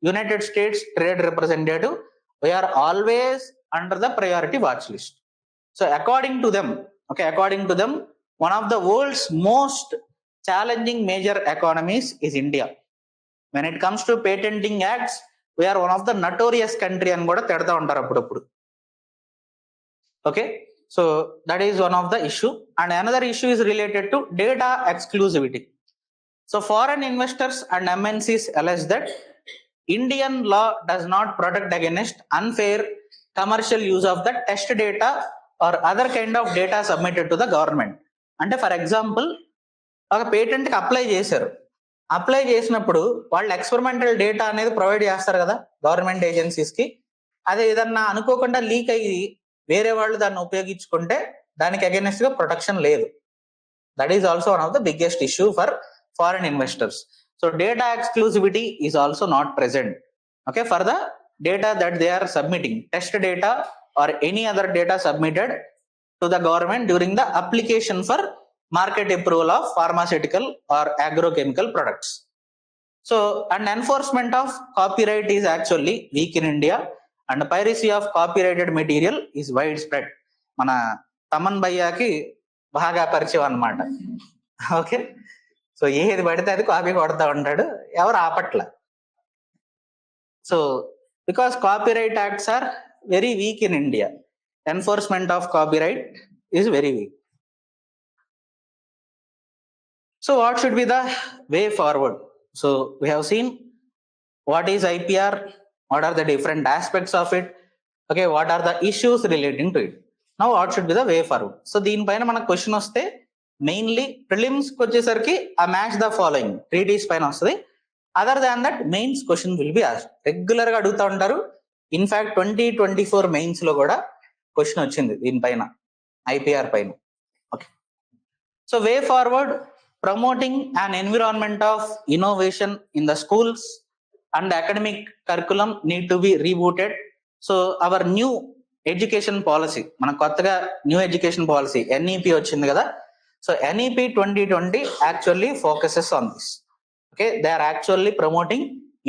United States Trade Representative, we are always under the priority watch list. So according to them, one of the world's most challenging major economies is India. When it comes to patenting acts, we are one of the notorious country అని కూడా తిడతా ఉంటారు అప్పుడప్పుడు, okay. So that is one of the issue. And another issue is related to data exclusivity. So foreign investors and MNCs allege that Indian law does not protect against unfair commercial use of the test data or other kind of data submitted to the government. అంటే for example ఒక పేటెంట్కి apply చేశారు, apply చేసినప్పుడు వాళ్ళు experimental data అనేది provide చేస్తారు కదా government ఏజెన్సీస్కి. అదే ఏదన్నా అనుకోకుండా లీక్ అయ్యి వేరే వాళ్ళు దాన్ని ఉపయోగించుకుంటే దానికి అగైనెస్ట్ గా ప్రొటెక్షన్ లేదు. That is also one of the biggest issue for foreign investors. So data exclusivity is also not present, okay, for the data that they are submitting, test data or any other data submitted to the government during the application for market approval of pharmaceutical or agrochemical products. So and enforcement of copyright is actually weak in India, and piracy of copyrighted material is widespread. Mana Taman Bhayyaki baga పరిచయం అన్నమాట, okay. So ఏది పడితే అది copy కొడతా ఉంటాడు, ఎవరు ఆపట్ల. So because copyright acts are very weak in India, enforcement of copyright is very weak. So what should be the way forward? So we have seen what is IPR, what are the different aspects of it, okay, what are the issues relating to it. Now what should be the way forward? So దీనిపైన మనకు question వస్తే mainly prelims కి వచ్చేసరికి ఆ match the following treaties పైన వస్తుంది. Other than that mains question will be asked. Regular గా అడుగుతూ ఉంటారు. ఇన్ఫాక్ట్ 2024 మెయిన్స్ లో కూడా క్వశ్చన్ వచ్చింది దీనిపైన, IPR పైన, okay. So way forward, promoting an environment of innovation in the schools and academic curriculum need to be rebooted. So our new education policy, మన కొత్తగా న్యూ ఎడ్యుకేషన్ పాలసీ NEP వచ్చింది కదా. So NEP 2020 actually focuses on this, okay. They are actually promoting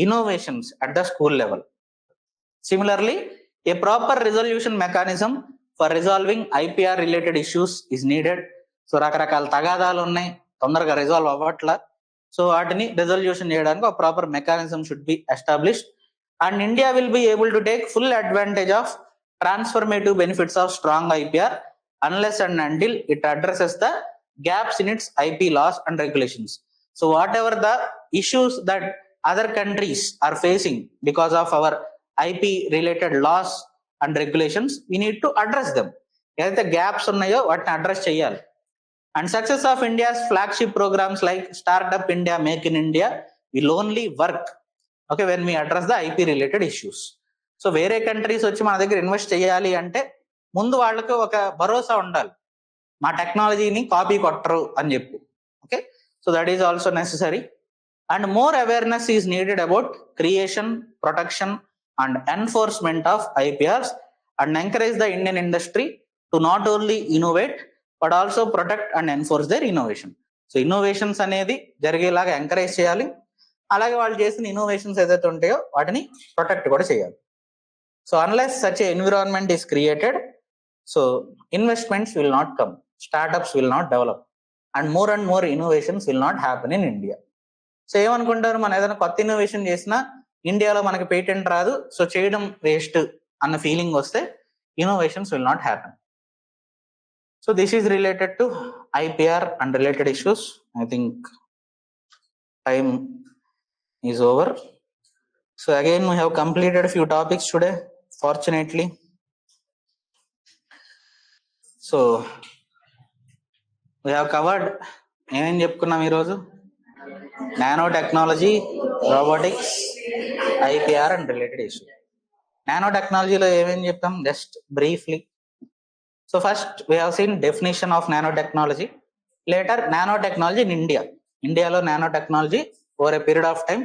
innovations at the school level. Similarly, A proper resolution mechanism for resolving IPR related issues is needed. So రకరకాల తగాదాలు ఉన్నాయి, తొందరగా resolve అవ్వట్లా. So వాటిని resolution చేయడానికి ఒక proper mechanism should be established. And India will be able to take full advantage of transformative benefits of strong IPR unless and until it addresses the gaps in its IP laws and regulations. So whatever the issues that other countries are facing because of our IP related laws and regulations, we need to address them. ఏదైతే gaps ఉన్నాయో వాటిని address చేయాలి. And success of India's flagship programs like startup India, make in India will only work okay when we address the IP related issues. So వేరే countries వచ్చి మన దగ్గర invest చేయాలి అంటే ముందు వాళ్ళకి ఒక భరోసా ఉండాలి, మా టెక్నాలజీని కాపీ కొట్టరు అని చెప్పి. Okay, so that is also necessary. And more awareness is needed about creation, protection and enforcement of IPRs and encourage the Indian industry to not only innovate but also protect and enforce their innovation. So innovations అనేది జరిగేలాగా encourage చేయాలి, అలాగే వాళ్ళు చేసిన innovations ఏదైతే ఉంటాయో వాటిని protect కూడా చేయాలి. So unless such an environment is created, so investments will not come, startups will not develop, and more innovations will not happen in India. So ఏమనుకుంటారు, మనం ఏదైనా కొత్త ఇన్నోవేషన్ చేసినా ఇండియాలో మనకి పేటెంట్ రాదు, సో చేయడం వేస్ట్ అన్న ఫీలింగ్ వస్తే innovations will not happen. So this is related to IPR and related issues. I think time is over. So again we have completed a few topics today, fortunately. So we have covered ఏమేం చెప్పుకున్నాం ఈరోజు, nano technology, robotics, IPR and related issue. Nano టెక్నాలజీలో ఏమేం చెప్పాం just briefly. So first we have seen definition of nano technology, later nano technology in ఇండియాలో nano technology over a period of time.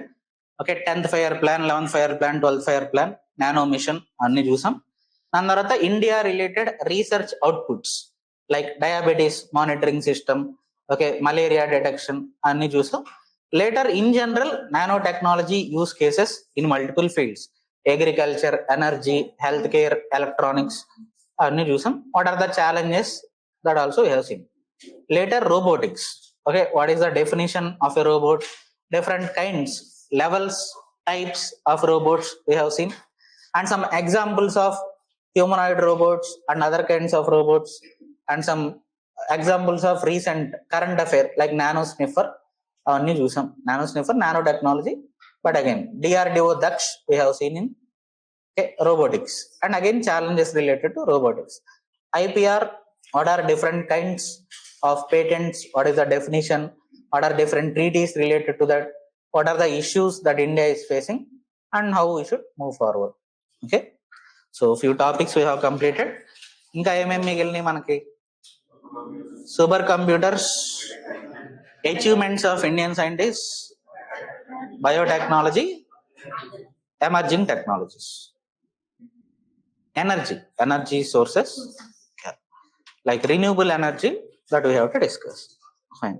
Okay, 10th five year plan, 11th five year plan, 12th five year plan, nano mission అన్ని చూసాం. దాని తర్వాత India related research outputs like diabetes monitoring system, okay, malaria detection అన్ని చూసాం. Later in general nano technology use cases in multiple fields, agriculture, energy, health care, electronics అన్ని చూసాం. What are the challenges that also we have seen. Later robotics, okay, what is the definition of a robot, different kinds, levels, types of robots we have seen, and some examples of humanoid robots and other kinds of robots, and some examples of recent current affair like nano sniffer avani chusam. Nano sniffer, nano technology, but again DRDO Daksh we have seen in robotics. And again challenges related to robotics. IPR, what are different kinds of patents, what is the definition, what are different treaties related to that, what are the issues that India is facing, and how we should move forward. Okay, so few topics we have completed. Inka em migilni manaki super computers, achievements of Indian scientists, biotechnology, emerging technologies, energy sources like renewable energy that we have to discuss. Fine.